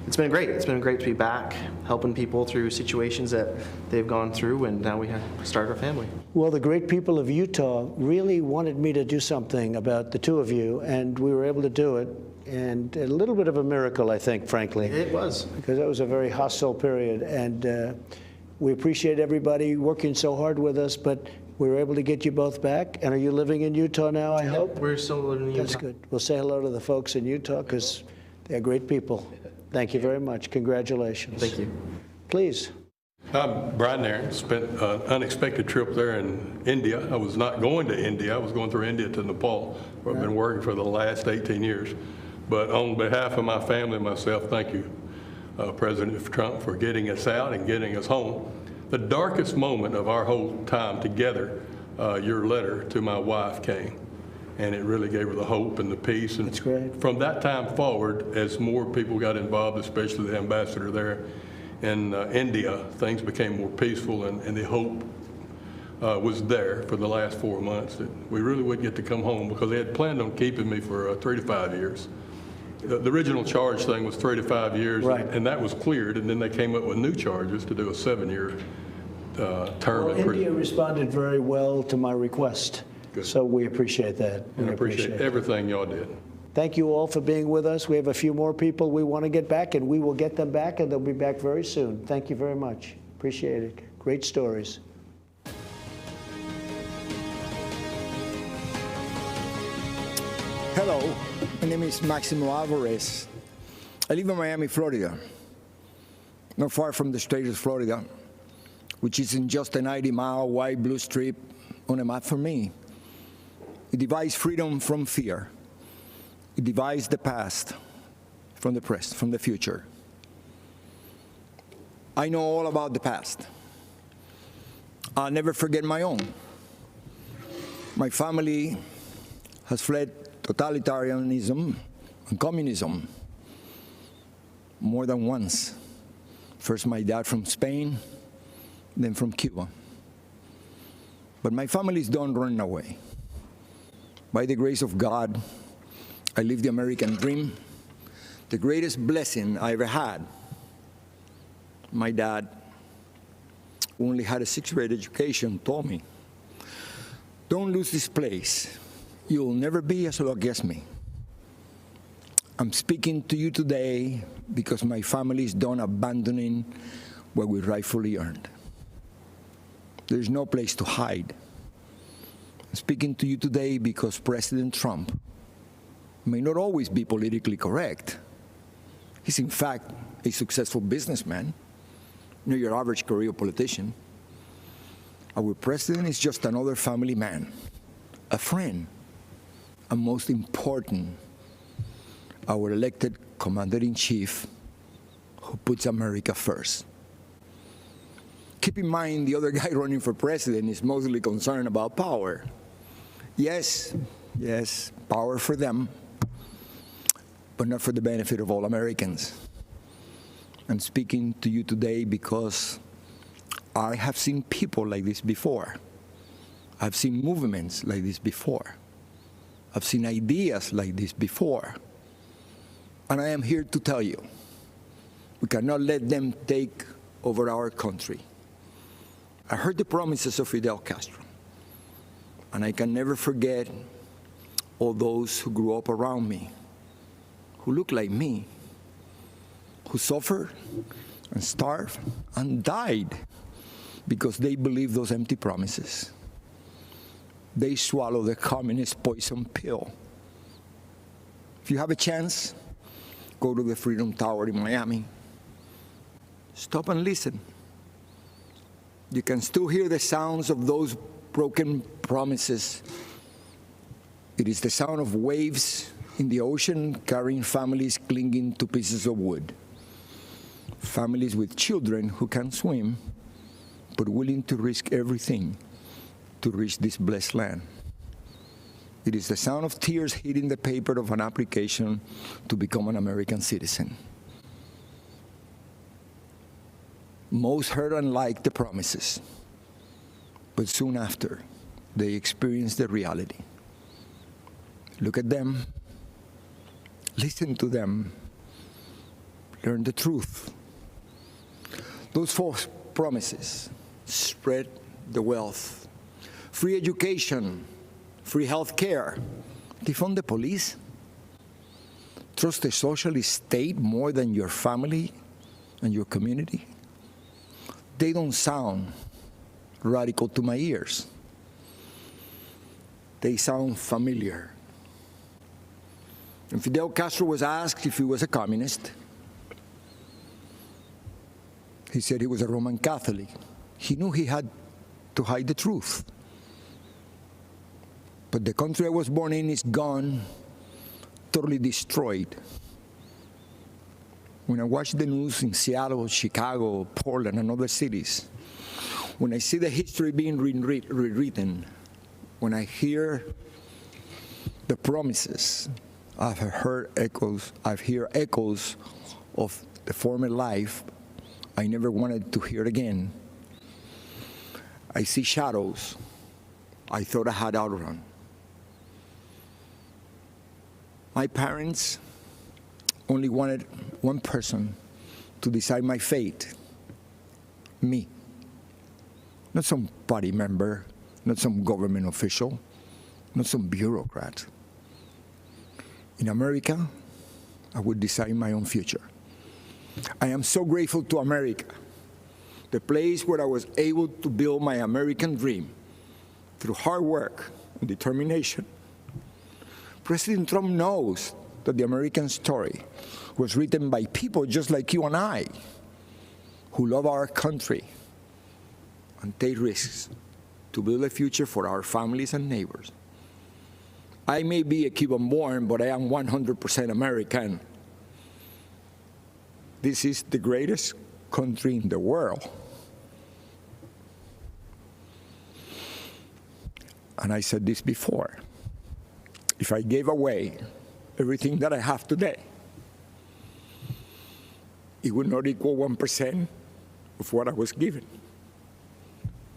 it's been great. It's been great to be back, helping people through situations that they've gone through. And now we have started our family. Well, the great people of Utah really wanted me to do something about the two of you, and we were able to do it. And a little bit of a miracle, I think, frankly. It was. Because it was a very hostile period. And we appreciate everybody working so hard with us. But We were able to get you both back. And are you living in Utah now, I hope? We're still living in Utah. That's good. We'll say hello to the folks in Utah because they're great people. Thank you very much. Congratulations. Thank you. Please. I'm Brian there. Spent an unexpected trip there in India. I was not going to India. I was going through India to Nepal, where I've been working for the last 18 years. But on behalf of my family and myself, thank you, President Trump, for getting us out and getting us home. The darkest moment of our whole time together, your letter to my wife came. And it really gave her the hope and the peace. And that's great. From that time forward, as more people got involved, especially the ambassador there in India, things became more peaceful, and the hope was there for the last 4 months that we really would get to come home, because they had planned on keeping me for 3 to 5 years. The original charge thing was 3 to 5 years, right, and that was cleared, and then they came up with new charges to do a 7-year term. Well, India responded very well to my request. Good. So we appreciate that. And I appreciate everything y'all did. Thank you all for being with us. We have a few more people we want to get back, and we will get them back, and they'll be back very soon. Thank you very much. Appreciate it. Great stories. Hello, my name is Maximo Alvarez. I live in Miami, Florida, not far from the state of Florida, which isn't just a 90-mile wide blue strip on a map for me. It divides freedom from fear. It divides the past from the present, from the future. I know all about the past. I'll never forget my own. My family has fled totalitarianism and communism more than once. First my dad from Spain, then from Cuba. But my families don't run away. By the grace of God, I live the American dream, the greatest blessing I ever had. My dad, who only had a 6th grade education, told me, "Don't lose this place. You'll never be as lucky as me." I'm speaking to you today because my family is done abandoning what we rightfully earned. There's no place to hide. I'm speaking to you today because President Trump may not always be politically correct. He's in fact a successful businessman, not your average career politician. Our president is just another family man, a friend, and most important, our elected commander-in-chief who puts America first. Keep in mind, the other guy running for president is mostly concerned about power. Yes, power for them, but not for the benefit of all Americans. I'm speaking to you today because I have seen people like this before. I've seen movements like this before. I've seen ideas like this before. And I am here to tell you, we cannot let them take over our country. I heard the promises of Fidel Castro, and I can never forget all those who grew up around me, who looked like me, who suffered and starved and died because they believed those empty promises. They swallowed the communist poison pill. If you have a chance, go to the Freedom Tower in Miami. Stop and listen. You can still hear the sounds of those broken promises. It is the sound of waves in the ocean carrying families clinging to pieces of wood. Families with children who can't swim, but willing to risk everything to reach this blessed land. It is the sound of tears hitting the paper of an application to become an American citizen. Most heard and liked the promises, but soon after, they experienced the reality. Look at them, listen to them, learn the truth. Those false promises: spread the wealth, free education, free health care, defund the police, trust the socialist state more than your family and your community. They don't sound radical to my ears. they sound familiar. And Fidel Castro was asked if he was a communist. He said he was a Roman Catholic. He knew he had to hide the truth. But the country I was born in is gone, totally destroyed. When I watch the news in Seattle, Chicago, Portland, and other cities, when I see the history being rewritten, when I hear the promises, I've heard echoes of the former life I never wanted to hear again. I see shadows I thought I had outrun. My parents only wanted one person to decide my fate, me. Not some party member, not some government official, not some bureaucrat. In America, I would decide my own future. I am so grateful to America, the place where I was able to build my American dream through hard work and determination. President Trump knows that the American story was written by people just like you and I, who love our country and take risks to build a future for our families and neighbors. I may be a Cuban-born, but I am 100% American. This is the greatest country in the world. And I said this before. If I gave away everything that I have today, it would not equal 1% of what I was given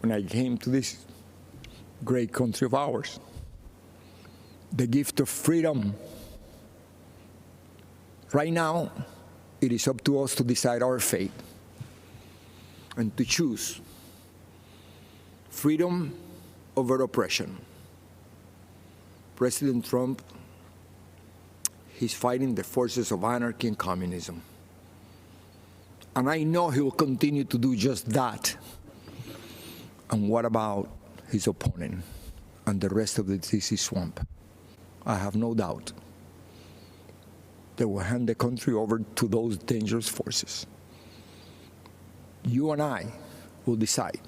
when I came to this great country of ours. The gift of freedom. Right now, it is up to us to decide our fate and to choose freedom over oppression. President Trump, he's fighting the forces of anarchy and communism. And I know he will continue to do just that. And what about his opponent and the rest of the DC swamp? I have no doubt they will hand the country over to those dangerous forces. You and I will decide.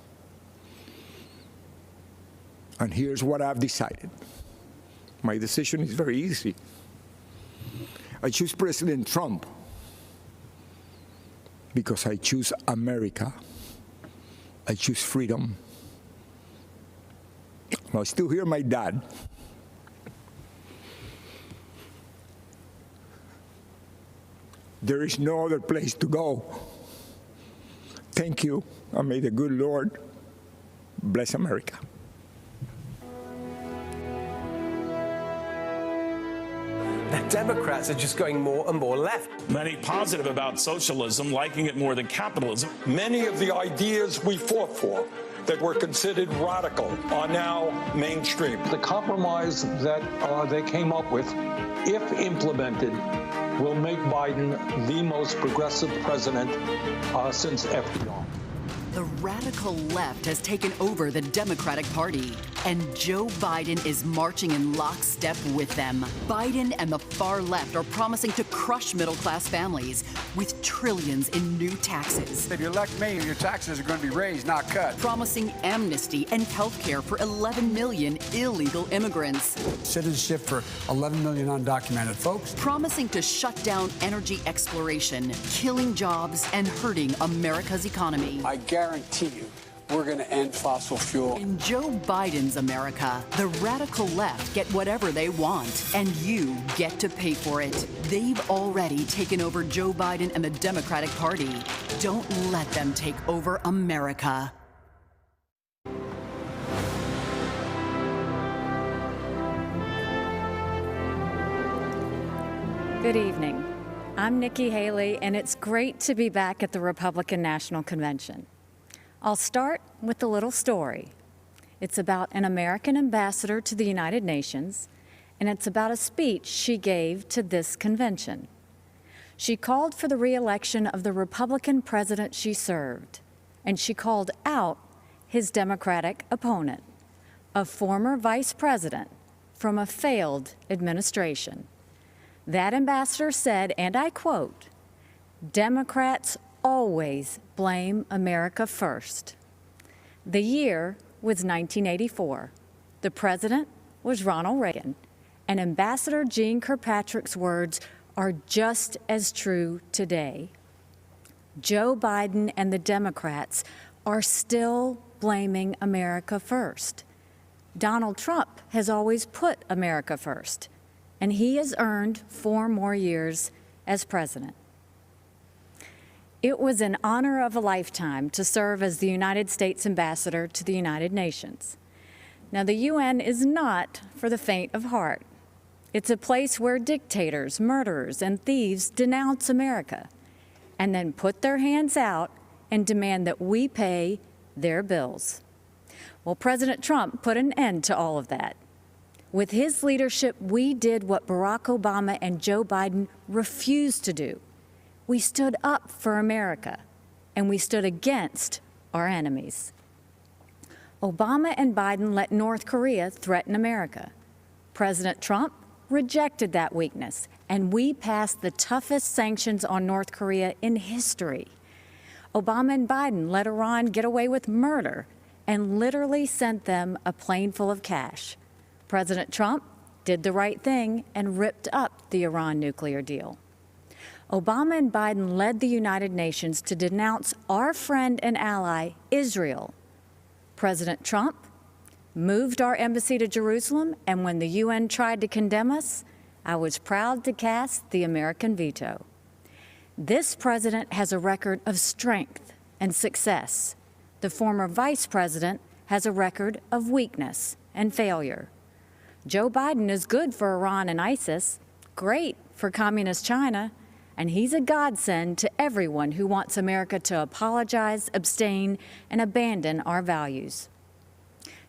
And here's what I've decided. My decision is very easy. I choose President Trump because I choose America. I choose freedom. I still hear my dad. There is no other place to go. Thank you, and may the good Lord bless America. The Democrats are just going more and more left. Many positive about socialism, liking it more than capitalism. Many of the ideas we fought for that were considered radical are now mainstream. The compromise that they came up with, if implemented, will make Biden the most progressive president since FDR. The radical left has taken over the Democratic Party, and Joe Biden is marching in lockstep with them. Biden and the far left are promising to crush middle-class families with trillions in new taxes. If you elect me, your taxes are going to be raised, not cut. Promising amnesty and health care for 11 million illegal immigrants. Citizenship for 11 million undocumented folks. Promising to shut down energy exploration, killing jobs and hurting America's economy. I guarantee you, we're going to end fossil fuel. In Joe Biden's America, the radical left get whatever they want, and you get to pay for it. They've already taken over Joe Biden and the Democratic Party. Don't let them take over America. Good evening. I'm Nikki Haley, and it's great to be back at the Republican National Convention. I'll start with a little story. It's about an American ambassador to the United Nations, and it's about a speech she gave to this convention. She called for the re-election of the Republican president she served, and she called out his Democratic opponent, a former vice president from a failed administration. That ambassador said, and I quote, "Democrats always blame America first." The year was 1984. The president was Ronald Reagan, and Ambassador Jeane Kirkpatrick's words are just as true today. Joe Biden and the Democrats are still blaming America first. Donald Trump has always put America first, and he has earned 4 more years as president. It was an honor of a lifetime to serve as the United States ambassador to the United Nations. Now, the UN is not for the faint of heart. It's a place where dictators, murderers, and thieves denounce America and then put their hands out and demand that we pay their bills. Well, President Trump put an end to all of that. With his leadership, we did what Barack Obama and Joe Biden refused to do. We stood up for America, and we stood against our enemies. Obama and Biden let North Korea threaten America. President Trump rejected that weakness, and we passed the toughest sanctions on North Korea in history. Obama and Biden let Iran get away with murder and literally sent them a plane full of cash. President Trump did the right thing and ripped up the Iran nuclear deal. Obama and Biden led the United Nations to denounce our friend and ally, Israel. President Trump moved our embassy to Jerusalem, and when the UN tried to condemn us, I was proud to cast the American veto. This president has a record of strength and success. The former vice president has a record of weakness and failure. Joe Biden is good for Iran and ISIS, great for communist China, and he's a godsend to everyone who wants America to apologize, abstain, and abandon our values.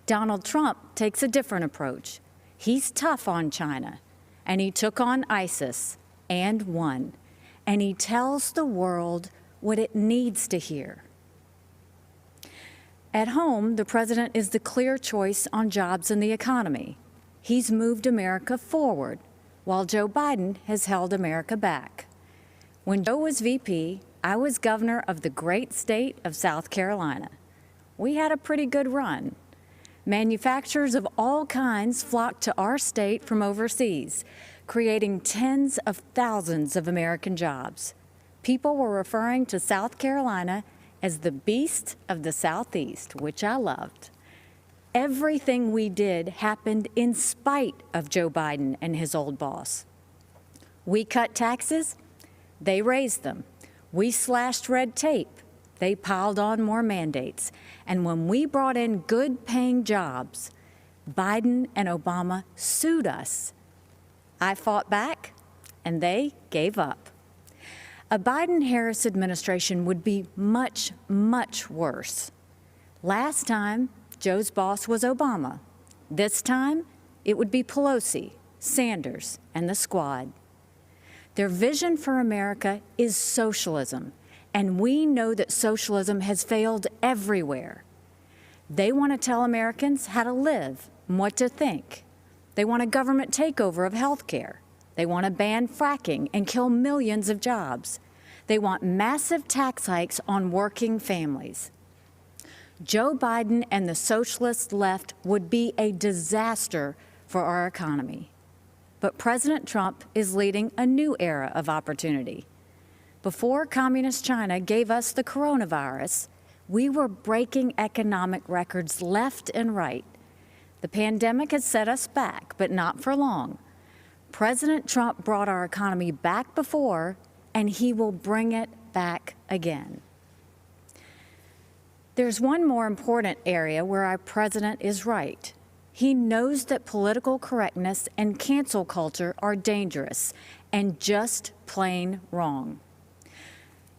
Donald Trump takes a different approach. He's tough on China, and he took on ISIS and won. And he tells the world what it needs to hear. At home, the president is the clear choice on jobs and the economy. He's moved America forward, while Joe Biden has held America back. When Joe was VP, I was governor of the great state of South Carolina. We had a pretty good run. Manufacturers of all kinds flocked to our state from overseas, creating tens of thousands of American jobs. People were referring to South Carolina as the beast of the Southeast, which I loved. Everything we did happened in spite of Joe Biden and his old boss. We cut taxes, they raised them. We slashed red tape, they piled on more mandates. And when we brought in good-paying jobs, Biden and Obama sued us. I fought back, and they gave up. A Biden-Harris administration would be much, much worse. Last time, Joe's boss was Obama. This time, it would be Pelosi, Sanders, and the squad. Their vision for America is socialism, and we know that socialism has failed everywhere. They want to tell Americans how to live and what to think. They want a government takeover of health care. They want to ban fracking and kill millions of jobs. They want massive tax hikes on working families. Joe Biden and the socialist left would be a disaster for our economy. But President Trump is leading a new era of opportunity. Before communist China gave us the coronavirus, we were breaking economic records left and right. The pandemic has set us back, but not for long. President Trump brought our economy back before, and he will bring it back again. There's one more important area where our president is right. He knows that political correctness and cancel culture are dangerous and just plain wrong.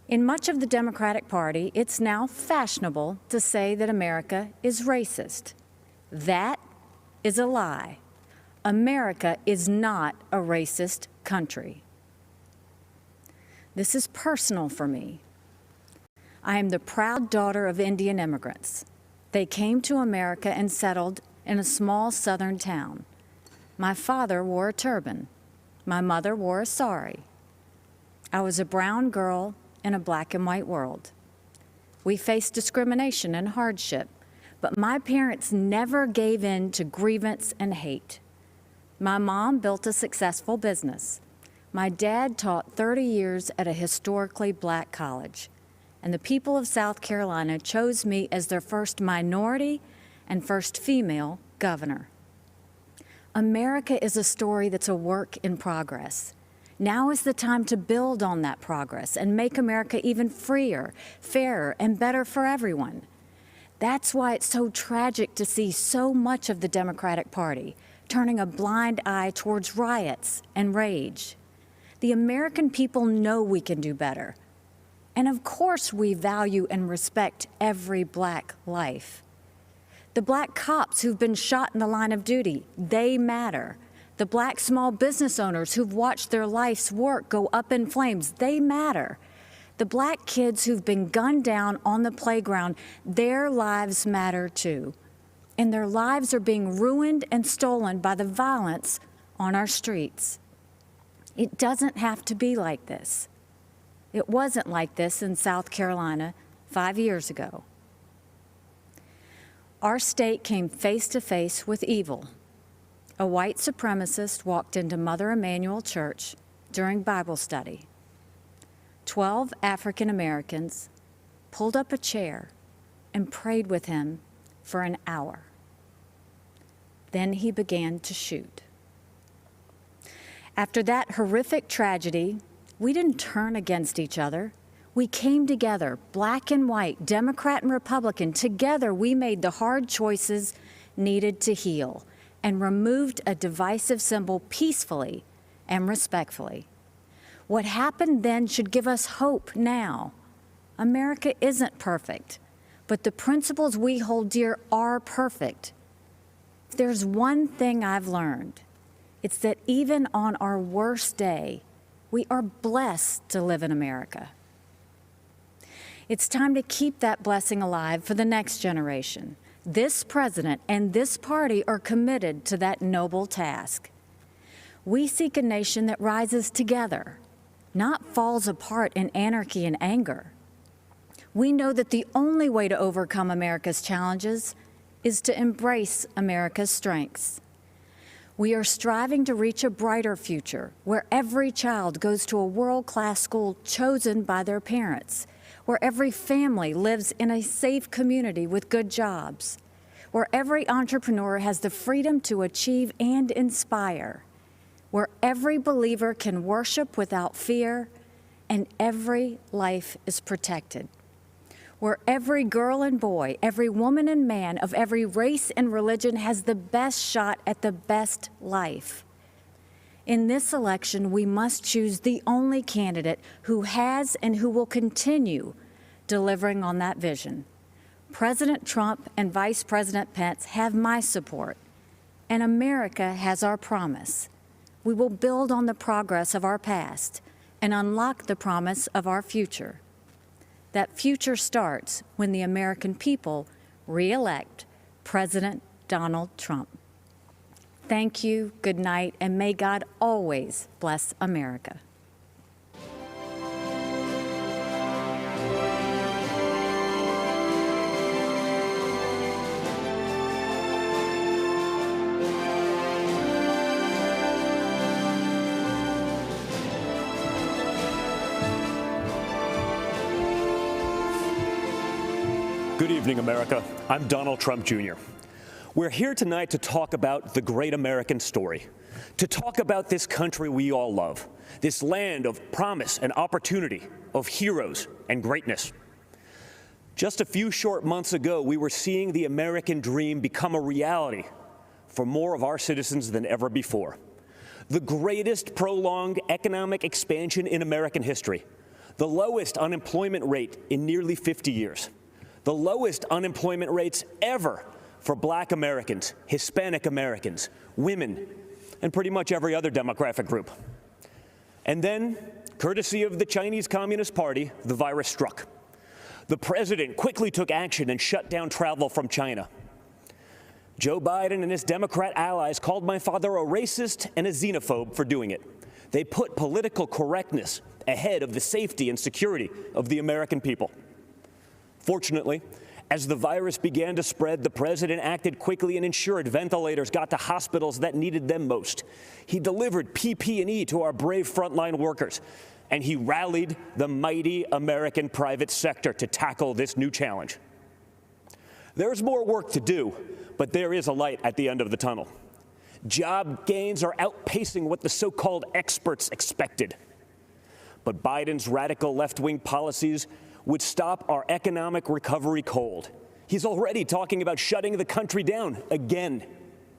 In much of the Democratic Party, it's now fashionable to say that America is racist. That is a lie. America is not a racist country. This is personal for me. I am the proud daughter of Indian immigrants. They came to America and settled in a small southern town. My father wore a turban. My mother wore a sari. I was a brown girl in a black and white world. We faced discrimination and hardship, but my parents never gave in to grievance and hate. My mom built a successful business. My dad taught 30 years at a historically black college, and the people of South Carolina chose me as their first minority and first female governor. America is a story that's a work in progress. Now is the time to build on that progress and make America even freer, fairer, and better for everyone. That's why it's so tragic to see so much of the Democratic Party turning a blind eye towards riots and rage. The American people know we can do better. And of course we value and respect every black life. The black cops who've been shot in the line of duty, they matter. The black small business owners who've watched their life's work go up in flames, they matter. The black kids who've been gunned down on the playground, their lives matter too. And their lives are being ruined and stolen by the violence on our streets. It doesn't have to be like this. It wasn't like this in South Carolina 5 years ago. Our state came face to face with evil. A white supremacist walked into Mother Emanuel Church during Bible study. 12 African Americans pulled up a chair and prayed with him for an hour. Then he began to shoot. After that horrific tragedy, we didn't turn against each other. We came together, black and white, Democrat and Republican. Together, we made the hard choices needed to heal and removed a divisive symbol peacefully and respectfully. What happened then should give us hope now. America isn't perfect, but the principles we hold dear are perfect. If there's one thing I've learned, it's that even on our worst day, we are blessed to live in America. It's time to keep that blessing alive for the next generation. This president and this party are committed to that noble task. We seek a nation that rises together, not falls apart in anarchy and anger. We know that the only way to overcome America's challenges is to embrace America's strengths. We are striving to reach a brighter future where every child goes to a world-class school chosen by their parents, where every family lives in a safe community with good jobs, where every entrepreneur has the freedom to achieve and inspire, where every believer can worship without fear and every life is protected, where every girl and boy, every woman and man of every race and religion has the best shot at the best life. In this election, we must choose the only candidate who has and who will continue delivering on that vision. President Trump and Vice President Pence have my support, and America has our promise. We will build on the progress of our past and unlock the promise of our future. That future starts when the American people re-elect President Donald Trump. Thank you, good night, and may God always bless America. Good evening, America. I'm Donald Trump Jr. We're here tonight to talk about the great American story, to talk about this country we all love, this land of promise and opportunity, of heroes and greatness. Just a few short months ago, we were seeing the American dream become a reality for more of our citizens than ever before. The greatest prolonged economic expansion in American history, the lowest unemployment rate in nearly 50 years, the lowest unemployment rates ever for Black Americans, Hispanic Americans, women, and pretty much every other demographic group. And then, courtesy of the Chinese Communist Party, the virus struck. The president quickly took action and shut down travel from China. Joe Biden and his Democrat allies called my father a racist and a xenophobe for doing it. They put political correctness ahead of the safety and security of the American people. Fortunately, as the virus began to spread, the president acted quickly and ensured ventilators got to hospitals that needed them most. He delivered PPE to our brave frontline workers, and he rallied the mighty American private sector to tackle this new challenge. There's more work to do, but there is a light at the end of the tunnel. Job gains are outpacing what the so-called experts expected. But Biden's radical left-wing policies would stop our economic recovery cold. He's already talking about shutting the country down again.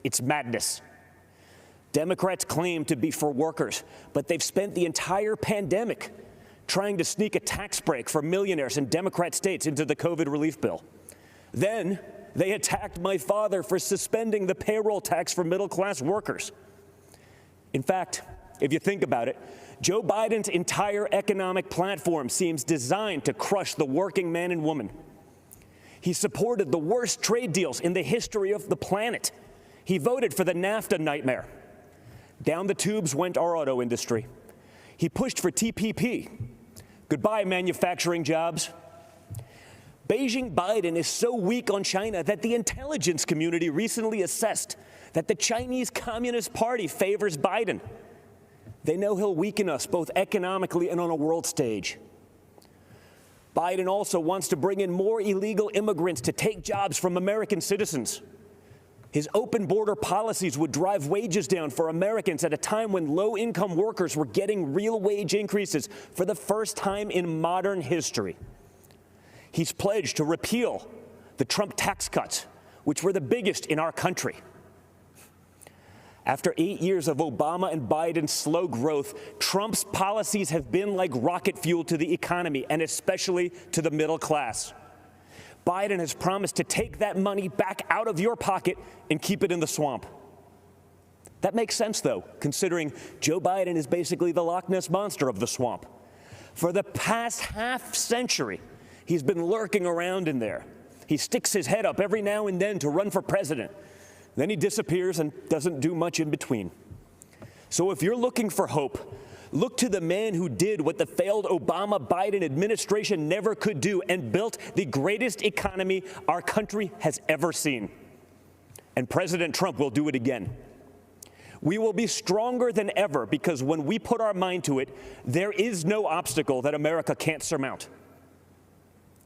It's madness. Democrats claim to be for workers, but they've spent the entire pandemic trying to sneak a tax break for millionaires in Democrat states into the COVID relief bill. Then they attacked my father for suspending the payroll tax for middle-class workers. In fact, if you think about it, Joe Biden's entire economic platform seems designed to crush the working man and woman. He supported the worst trade deals in the history of the planet. He voted for the NAFTA nightmare. Down the tubes went our auto industry. He pushed for TPP. Goodbye, manufacturing jobs. Beijing Biden is so weak on China that the intelligence community recently assessed that the Chinese Communist Party favors Biden. They know he'll weaken us both economically and on a world stage. Biden also wants to bring in more illegal immigrants to take jobs from American citizens. His open border policies would drive wages down for Americans at a time when low-income workers were getting real wage increases for the first time in modern history. He's pledged to repeal the Trump tax cuts, which were the biggest in our country. After 8 years of Obama and Biden's slow growth, Trump's policies have been like rocket fuel to the economy, and especially to the middle class. Biden has promised to take that money back out of your pocket and keep it in the swamp. That makes sense, though, considering Joe Biden is basically the Loch Ness Monster of the swamp. For the past half-century, he's been lurking around in there. He sticks his head up every now and then to run for president. Then he disappears and doesn't do much in between. So if you're looking for hope, look to the man who did what the failed Obama-Biden administration never could do and built the greatest economy our country has ever seen. And President Trump will do it again. We will be stronger than ever because when we put our mind to it, there is no obstacle that America can't surmount.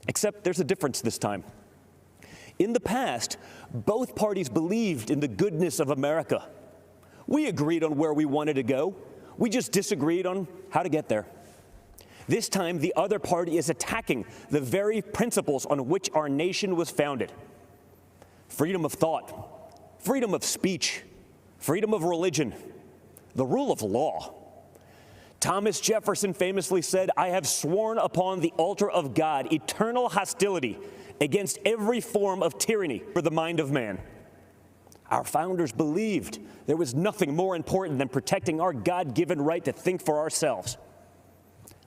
Except there's a difference this time. In the past, both parties believed in the goodness of America. We agreed on where we wanted to go. We just disagreed on how to get there. This time, the other party is attacking the very principles on which our nation was founded. Freedom of thought, freedom of speech, freedom of religion, the rule of law. Thomas Jefferson famously said, "I have sworn upon the altar of God eternal hostility against every form of tyranny for the mind of man." Our founders believed there was nothing more important than protecting our God-given right to think for ourselves.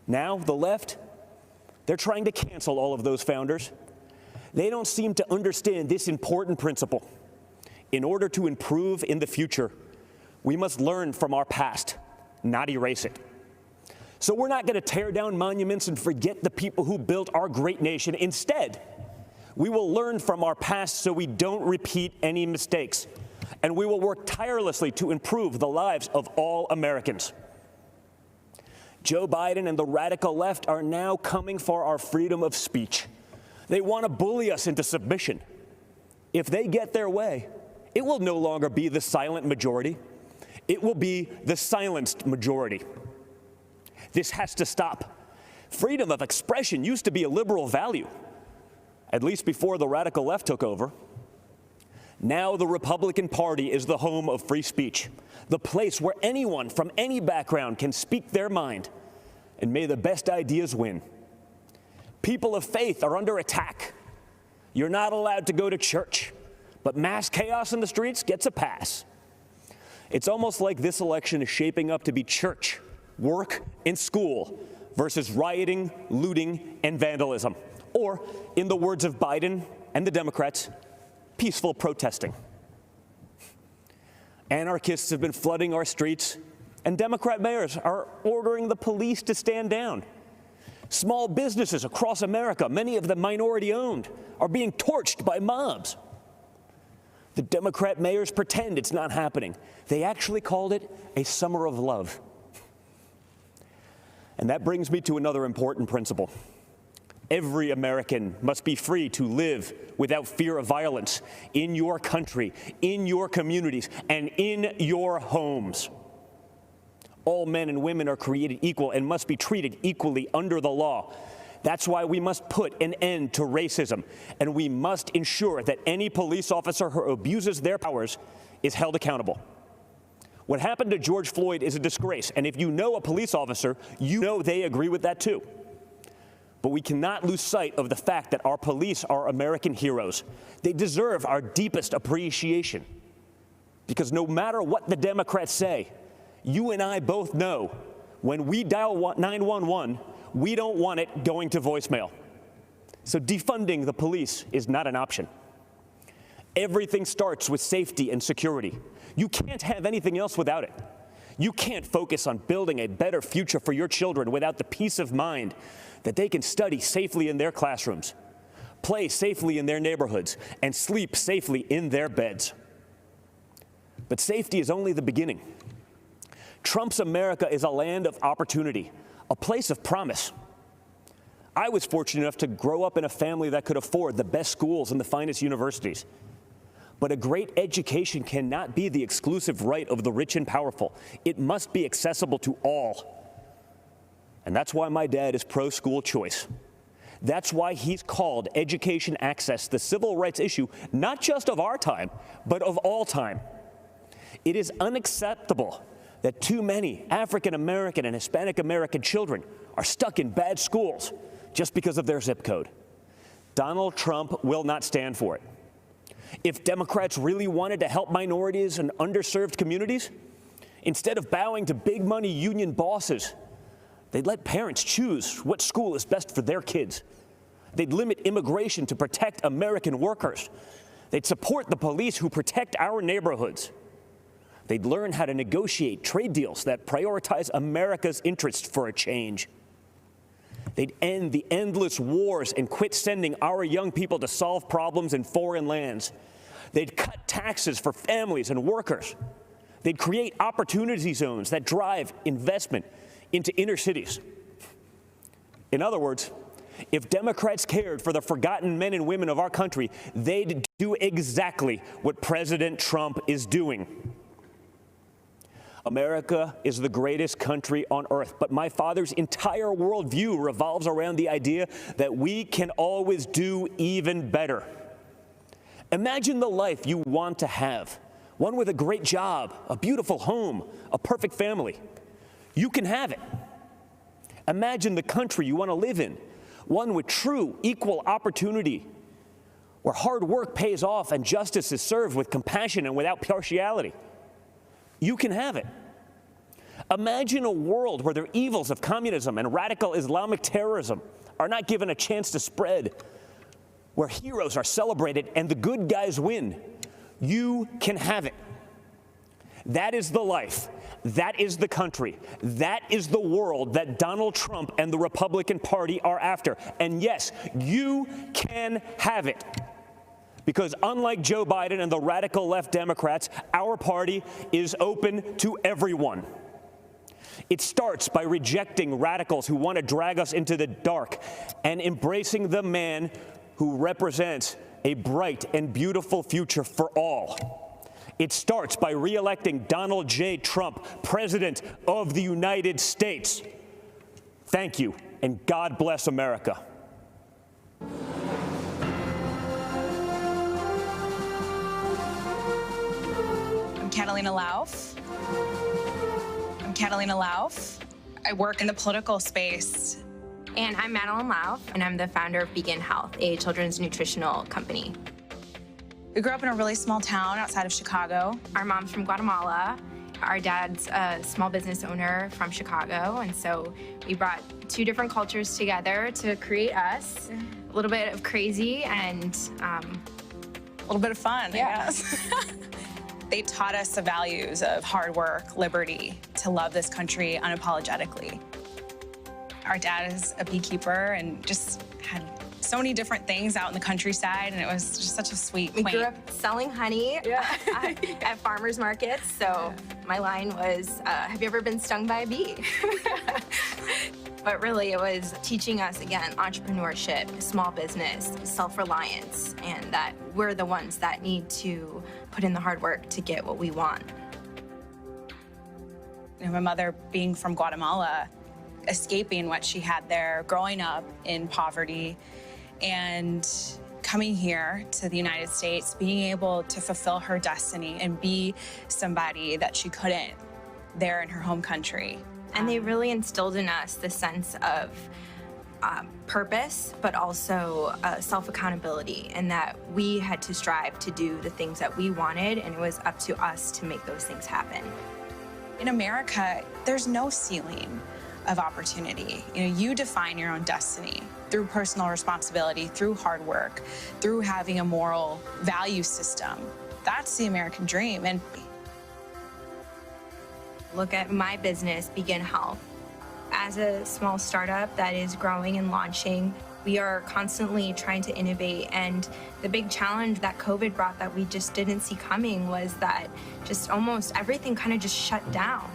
Now, the left, they're trying to cancel all of those founders. They don't seem to understand this important principle. In order to improve in the future, we must learn from our past, not erase it. So we're not going to tear down monuments and forget the people who built our great nation. Instead, we will learn from our past so we don't repeat any mistakes. And we will work tirelessly to improve the lives of all Americans. Joe Biden and the radical left are now coming for our freedom of speech. They want to bully us into submission. If they get their way, it will no longer be the silent majority. It will be the silenced majority. This has to stop. Freedom of expression used to be a liberal value, at least before the radical left took over. Now the Republican Party is the home of free speech, the place where anyone from any background can speak their mind, and may the best ideas win. People of faith are under attack. You're not allowed to go to church, but mass chaos in the streets gets a pass. It's almost like this election is shaping up to be church, work, and school versus rioting, looting, and vandalism. Or, in the words of Biden and the Democrats, peaceful protesting. Anarchists have been flooding our streets, and Democrat mayors are ordering the police to stand down. Small businesses across America, many of them minority-owned, are being torched by mobs. The Democrat mayors pretend it's not happening. They actually called it a summer of love. And that brings me to another important principle. Every American must be free to live without fear of violence in your country, in your communities, and in your homes. All men and women are created equal and must be treated equally under the law. That's why we must put an end to racism, and we must ensure that any police officer who abuses their powers is held accountable. What happened to George Floyd is a disgrace, and if you know a police officer, you know they agree with that too. But we cannot lose sight of the fact that our police are American heroes. They deserve our deepest appreciation. Because no matter what the Democrats say, you and I both know when we dial 911, we don't want it going to voicemail. So defunding the police is not an option. Everything starts with safety and security. You can't have anything else without it. You can't focus on building a better future for your children without the peace of mind that they can study safely in their classrooms, play safely in their neighborhoods, and sleep safely in their beds. But safety is only the beginning. Trump's America is a land of opportunity, a place of promise. I was fortunate enough to grow up in a family that could afford the best schools and the finest universities. But a great education cannot be the exclusive right of the rich and powerful. It must be accessible to all. And that's why my dad is pro-school choice. That's why he's called education access the civil rights issue, not just of our time, but of all time. It is unacceptable that too many African American and Hispanic American children are stuck in bad schools just because of their zip code. Donald Trump will not stand for it. If Democrats really wanted to help minorities and underserved communities, instead of bowing to big money union bosses, they'd let parents choose what school is best for their kids. They'd limit immigration to protect American workers. They'd support the police who protect our neighborhoods. They'd learn how to negotiate trade deals that prioritize America's interests for a change. They'd end the endless wars and quit sending our young people to solve problems in foreign lands. They'd cut taxes for families and workers. They'd create opportunity zones that drive investment into inner cities. In other words, if Democrats cared for the forgotten men and women of our country, they'd do exactly what President Trump is doing. America is the greatest country on earth, but my father's entire worldview revolves around the idea that we can always do even better. Imagine the life you want to have, one with a great job, a beautiful home, a perfect family. You can have it. Imagine the country you want to live in, one with true equal opportunity, where hard work pays off and justice is served with compassion and without partiality. You can have it. Imagine a world where the evils of communism and radical Islamic terrorism are not given a chance to spread, where heroes are celebrated and the good guys win. You can have it. That is the life. That is the country. That is the world that Donald Trump and the Republican Party are after. And yes, you can have it. Because unlike Joe Biden and the radical left Democrats, our party is open to everyone. It starts by rejecting radicals who want to drag us into the dark and embracing the man who represents a bright and beautiful future for all. It starts by re-electing Donald J. Trump, President of the United States. Thank you, and God bless America. Catalina Lauf. I'm Catalina Lauf. I work in the political space. And I'm Madeline Lauf, and I'm the founder of Begin Health, a children's nutritional company. We grew up in a really small town outside of Chicago. Our mom's from Guatemala. Our dad's a small business owner from Chicago, and so we brought two different cultures together to create us. A little bit of crazy and a little bit of fun, I guess. They taught us the values of hard work, liberty, to love this country unapologetically. Our dad is a beekeeper and just had so many different things out in the countryside, and it was just such a sweet, We grew up selling honey at farmers markets, so my line was, have you ever been stung by a bee? But really, it was teaching us, again, entrepreneurship, small business, self-reliance, and that we're the ones that need to put in the hard work to get what we want. You know, my mother being from Guatemala, escaping what she had there, growing up in poverty, and coming here to the United States, being able to fulfill her destiny and be somebody that she couldn't there in her home country. And they really instilled in us the sense of purpose, but also self-accountability, and that we had to strive to do the things that we wanted, and it was up to us to make those things happen. In America, there's no ceiling of opportunity. You know, you define your own destiny through personal responsibility, through hard work, through having a moral value system. That's the American dream. And look at my business, Begin Health. As a small startup that is growing and launching, we are constantly trying to innovate, and the big challenge that COVID brought that we just didn't see coming was that just almost everything kind of just shut down.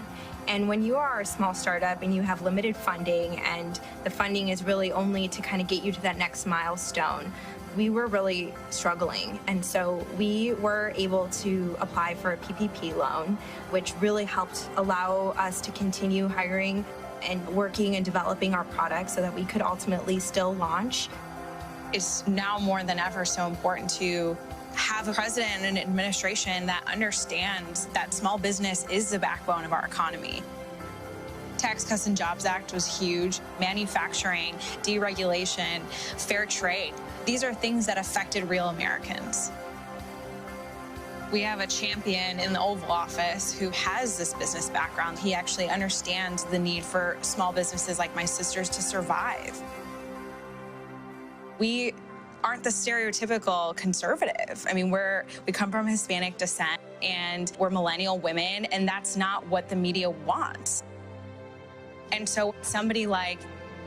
And when you are a small startup and you have limited funding, and the funding is really only to kind of get you to that next milestone, we were really struggling. And so we were able to apply for a PPP loan, which really helped allow us to continue hiring and working and developing our products so that we could ultimately still launch. It's now more than ever so important to have a president and an administration that understands that small business is the backbone of our economy. Tax Cuts and Jobs Act was huge. Manufacturing, deregulation, fair trade. These are things that affected real Americans. We have a champion in the Oval Office who has this business background. He actually understands the need for small businesses like my sisters to survive. We aren't the stereotypical conservative. I mean, we come from Hispanic descent, and we're millennial women, and that's not what the media wants. And so somebody like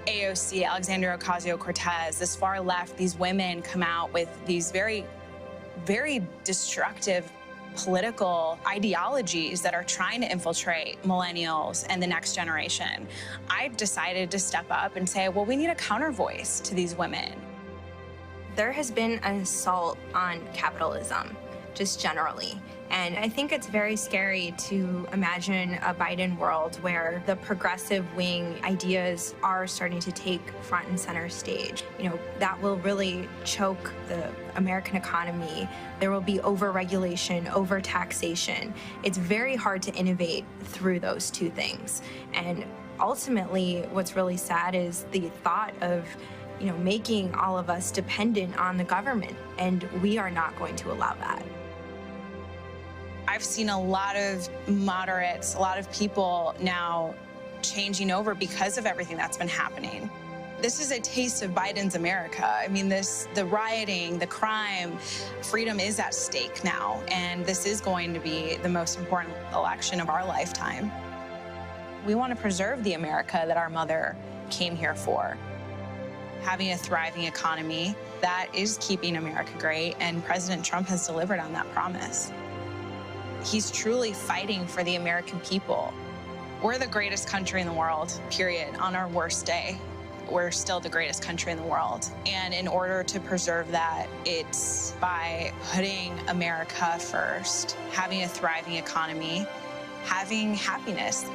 AOC, Alexandria Ocasio-Cortez, this far left, these women come out with these very, very destructive political ideologies that are trying to infiltrate millennials and the next generation. I decided to step up and say, well, we need a counter voice to these women. There has been an assault on capitalism, just generally. And I think it's very scary to imagine a Biden world where the progressive wing ideas are starting to take front and center stage. You know, that will really choke the American economy. There will be over-regulation, over-taxation. It's very hard to innovate through those two things. And ultimately, what's really sad is the thought of making all of us dependent on the government, and we are not going to allow that. I've seen a lot of moderates, a lot of people now changing over because of everything that's been happening. This is a taste of Biden's America. I mean, the rioting, the crime, freedom is at stake now, and this is going to be the most important election of our lifetime. We want to preserve the America that our mother came here for. Having a thriving economy, that is keeping America great, and President Trump has delivered on that promise. He's truly fighting for the American people. We're the greatest country in the world, period. On our worst day, we're still the greatest country in the world. And in order to preserve that, it's by putting America first, having a thriving economy, having happiness.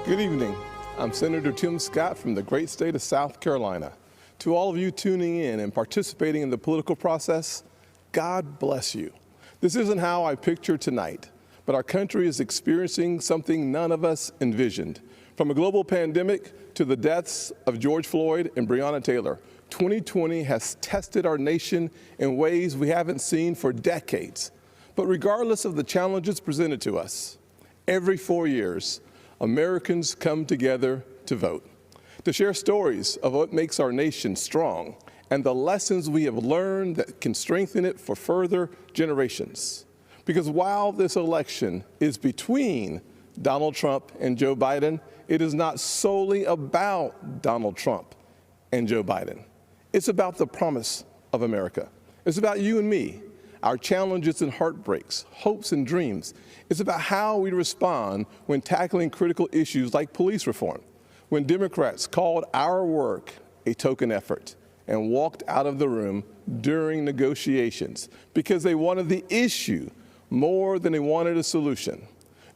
Good evening. I'm Senator Tim Scott from the great state of South Carolina. To all of you tuning in and participating in the political process, God bless you. This isn't how I picture tonight, but our country is experiencing something none of us envisioned. From a global pandemic to the deaths of George Floyd and Breonna Taylor, 2020 has tested our nation in ways we haven't seen for decades. But regardless of the challenges presented to us, every 4 years, Americans come together to vote. to share stories of what makes our nation strong and the lessons we have learned that can strengthen it for further generations. Because while this election is between Donald Trump and Joe Biden, it is not solely about Donald Trump and Joe Biden. It's about the promise of America. It's about you and me, our challenges and heartbreaks, hopes and dreams. It's about how we respond when tackling critical issues like police reform, when Democrats called our work a token effort and walked out of the room during negotiations because they wanted the issue more than they wanted a solution.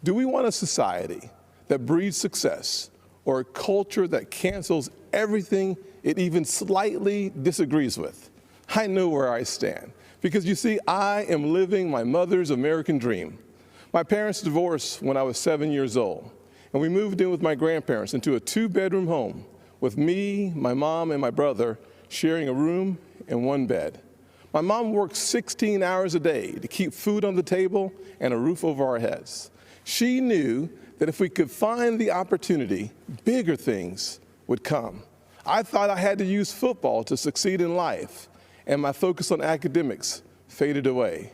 Do we want a society that breeds success or a culture that cancels everything it even slightly disagrees with? I know where I stand because, you see, I am living my mother's American dream. My parents divorced when I was 7 years old, and we moved in with my grandparents into a 2-bedroom home with me, my mom, and my brother sharing a room and one bed. My mom worked 16 hours a day to keep food on the table and a roof over our heads. She knew that if we could find the opportunity, bigger things would come. I thought I had to use football to succeed in life, and my focus on academics faded away.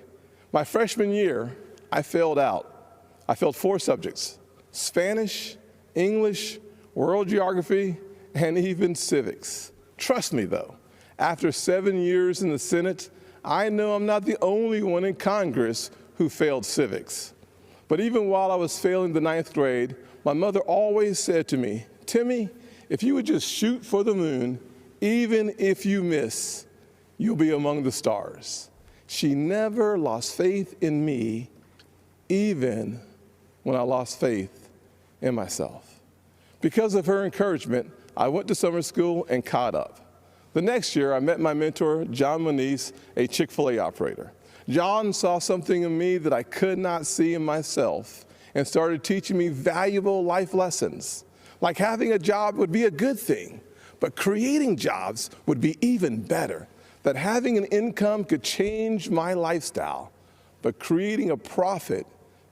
My freshman year, I failed out. I failed 4 subjects: Spanish, English, world geography, and even civics. Trust me, though, after 7 years in the Senate, I know I'm not the only one in Congress who failed civics. But even while I was failing the 9th grade, my mother always said to me, "Timmy, if you would just shoot for the moon, even if you miss, you'll be among the stars." She never lost faith in me, even when I lost faith in myself. Because of her encouragement, I went to summer school and caught up. The next year, I met my mentor, John Moniz, a Chick-fil-A operator. John saw something in me that I could not see in myself and started teaching me valuable life lessons. Like having a job would be a good thing, but creating jobs would be even better. That having an income could change my lifestyle, but creating a profit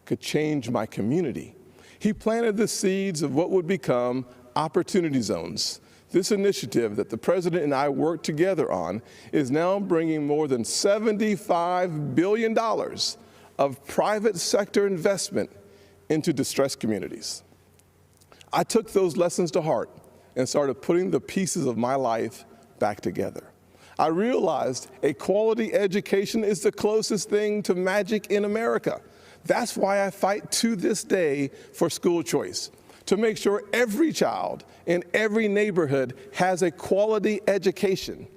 could change my community. He planted the seeds of what would become Opportunity Zones. This initiative that the president and I worked together on is now bringing more than $75 billion of private sector investment into distressed communities. I took those lessons to heart and started putting the pieces of my life back together. I realized a quality education is the closest thing to magic in America. That's why I fight to this day for school choice, to make sure every child in every neighborhood has a quality education.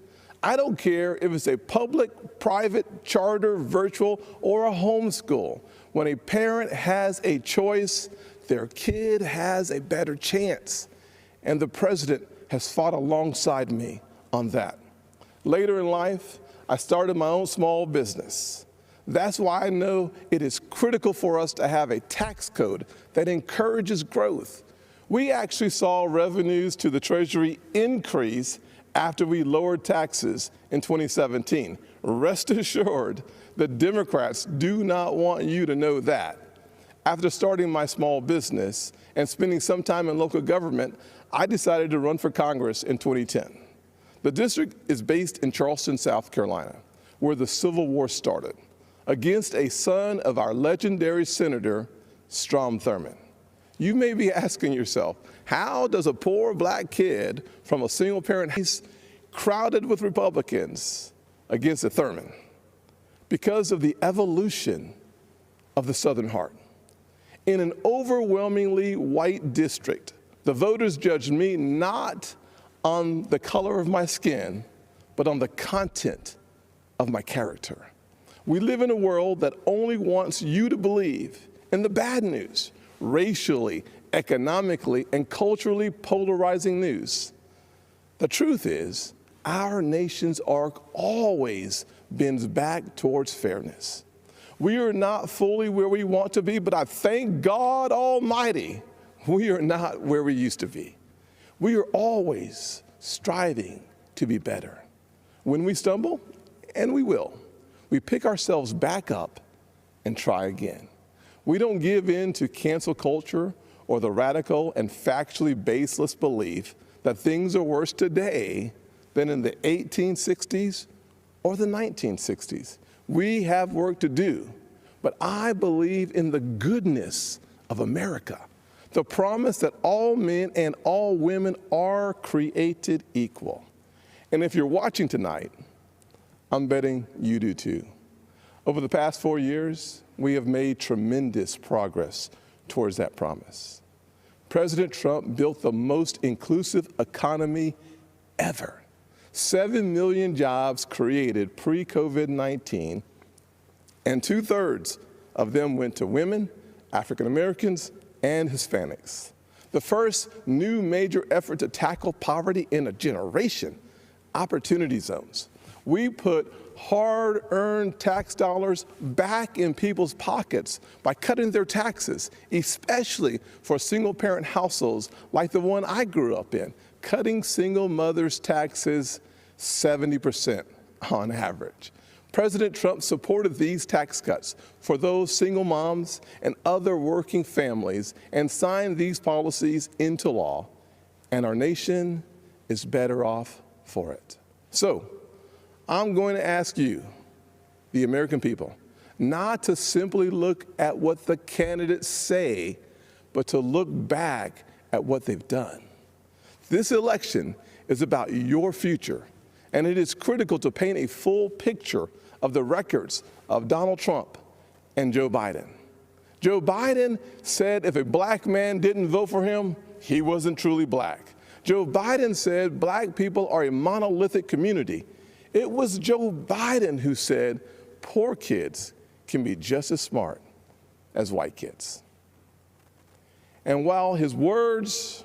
I don't care if it's a public, private, charter, virtual, or a homeschool. When a parent has a choice, their kid has a better chance. And the president has fought alongside me on that. Later in life, I started my own small business. That's why I know it is critical for us to have a tax code that encourages growth. We actually saw revenues to the Treasury increase after we lowered taxes in 2017. Rest assured, the Democrats do not want you to know that. After starting my small business and spending some time in local government, I decided to run for Congress in 2010. The district is based in Charleston, South Carolina, where the Civil War started, against a son of our legendary Senator, Strom Thurmond. You may be asking yourself, how does a poor black kid from a single-parent house crowded with Republicans against a Thurmond? Because of the evolution of the Southern heart. In an overwhelmingly white district, the voters judged me not on the color of my skin, but on the content of my character. We live in a world that only wants you to believe in the bad news, racially, economically, and culturally polarizing news. The truth is, our nation's arc always bends back towards fairness. We are not fully where we want to be, but I thank God Almighty, we are not where we used to be. We are always striving to be better. When we stumble, and we will, we pick ourselves back up and try again. We don't give in to cancel culture or the radical and factually baseless belief that things are worse today than in the 1860s or the 1960s. We have work to do, but I believe in the goodness of America, the promise that all men and all women are created equal. And if you're watching tonight, I'm betting you do too. Over the past 4 years, we have made tremendous progress towards that promise. President Trump built the most inclusive economy ever. 7 million jobs created pre-COVID-19, and 2/3 of them went to women, African Americans, and Hispanics. The first new major effort to tackle poverty in a generation, opportunity zones. We put hard-earned tax dollars back in people's pockets by cutting their taxes, especially for single-parent households like the one I grew up in, cutting single mothers' taxes 70% on average. President Trump supported these tax cuts for those single moms and other working families and signed these policies into law, and our nation is better off for it. So, I'm going to ask you, the American people, not to simply look at what the candidates say, but to look back at what they've done. This election is about your future, and it is critical to paint a full picture of the records of Donald Trump and Joe Biden. Joe Biden said if a black man didn't vote for him, he wasn't truly black. Joe Biden said black people are a monolithic community. It was Joe Biden who said poor kids can be just as smart as white kids. And while his words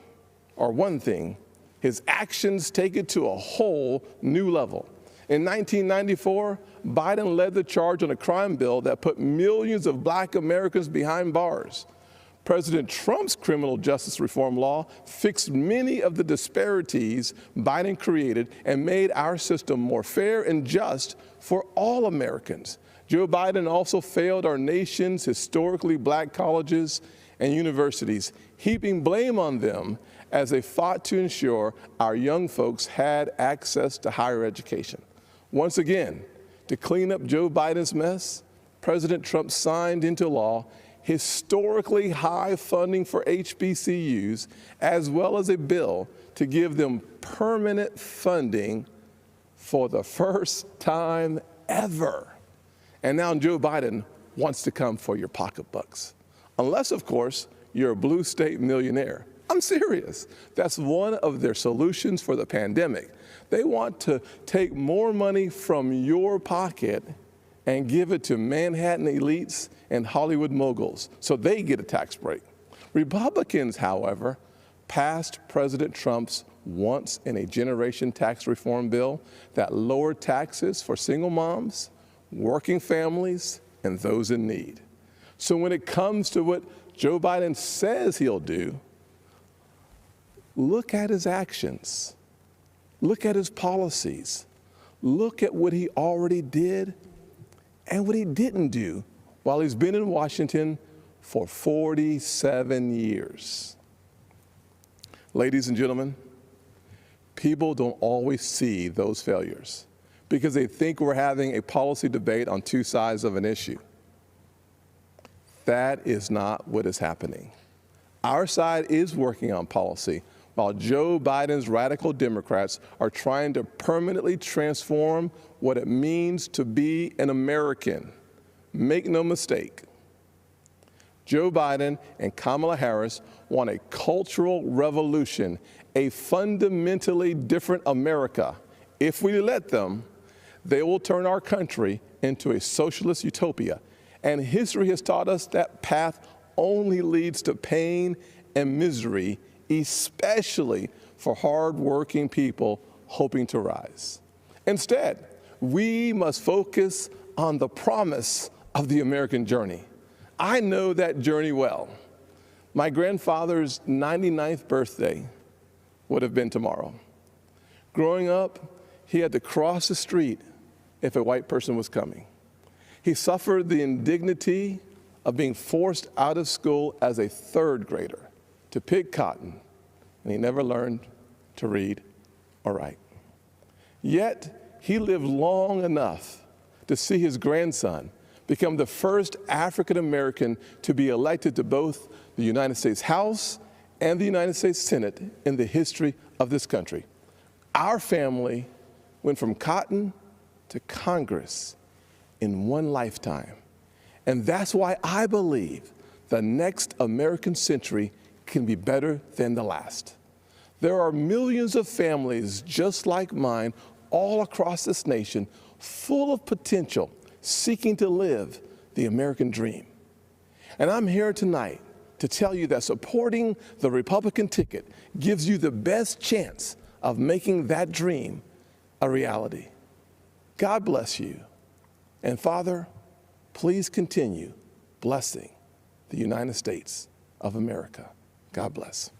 are one thing, his actions take it to a whole new level. In 1994, Biden led the charge on a crime bill that put millions of black Americans behind bars. President Trump's criminal justice reform law fixed many of the disparities Biden created and made our system more fair and just for all Americans. Joe Biden also failed our nation's historically black colleges and universities, heaping blame on them as they fought to ensure our young folks had access to higher education. Once again, to clean up Joe Biden's mess, President Trump signed into law historically high funding for HBCUs, as well as a bill to give them permanent funding for the first time ever. And now Joe Biden wants to come for your pocketbooks. Unless, of course, you're a blue state millionaire. I'm serious. That's one of their solutions for the pandemic. They want to take more money from your pocket and give it to Manhattan elites and Hollywood moguls so they get a tax break. Republicans, however, passed President Trump's once-in-a-generation tax reform bill that lowered taxes for single moms, working families, and those in need. So when it comes to what Joe Biden says he'll do, look at his actions. Look at his policies. Look at what he already did and what he didn't do while he's been in Washington for 47 years. Ladies and gentlemen, people don't always see those failures because they think we're having a policy debate on two sides of an issue. That is not what is happening. Our side is working on policy, while Joe Biden's radical Democrats are trying to permanently transform what it means to be an American. Make no mistake, Joe Biden and Kamala Harris want a cultural revolution, a fundamentally different America. If we let them, they will turn our country into a socialist utopia. And history has taught us that path only leads to pain and misery, especially for hardworking people hoping to rise. Instead, we must focus on the promise of the American journey. I know that journey well. My grandfather's 99th birthday would have been tomorrow. Growing up, he had to cross the street if a white person was coming. He suffered the indignity of being forced out of school as a third grader to pick cotton, and he never learned to read or write. Yet, he lived long enough to see his grandson become the first African American to be elected to both the United States House and the United States Senate in the history of this country. Our family went from cotton to Congress in one lifetime. And that's why I believe the next American century can be better than the last. There are millions of families just like mine all across this nation, full of potential, seeking to live the American dream. And I'm here tonight to tell you that supporting the Republican ticket gives you the best chance of making that dream a reality. God bless you. And Father, please continue blessing the United States of America. God bless.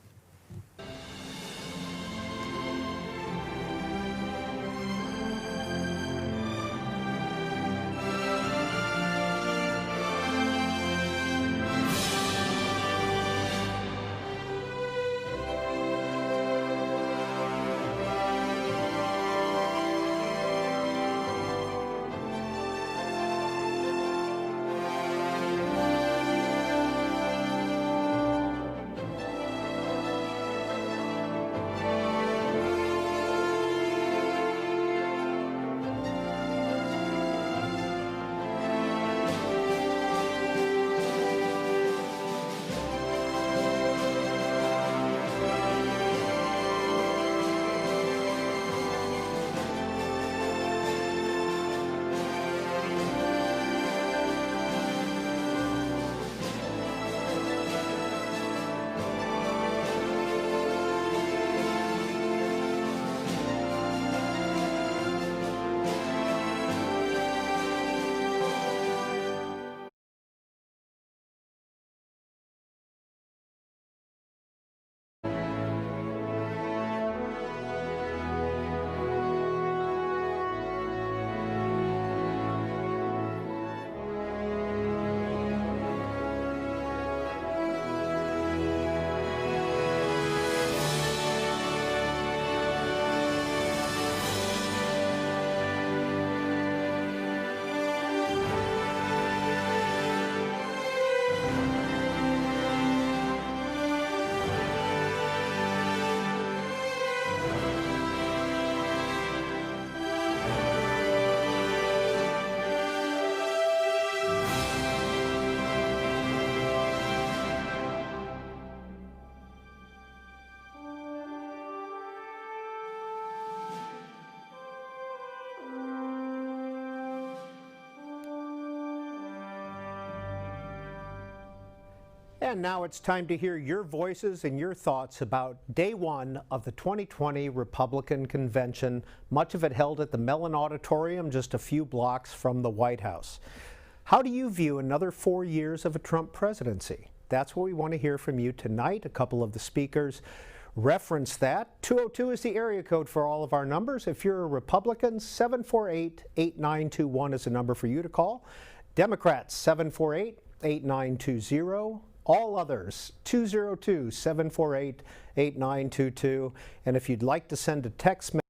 And now it's time to hear your voices and your thoughts about day one of the 2020 Republican Convention, much of it held at the Mellon Auditorium just a few blocks from the White House. How do you view another 4 years of a Trump presidency? That's what we want to hear from you tonight. A couple of the speakers reference that. 202 is the area code for all of our numbers. If you're a Republican, 748-8921 is the number for you to call. Democrats, 748-8920. All others, 202-748-8922. And if you'd like to send a text message,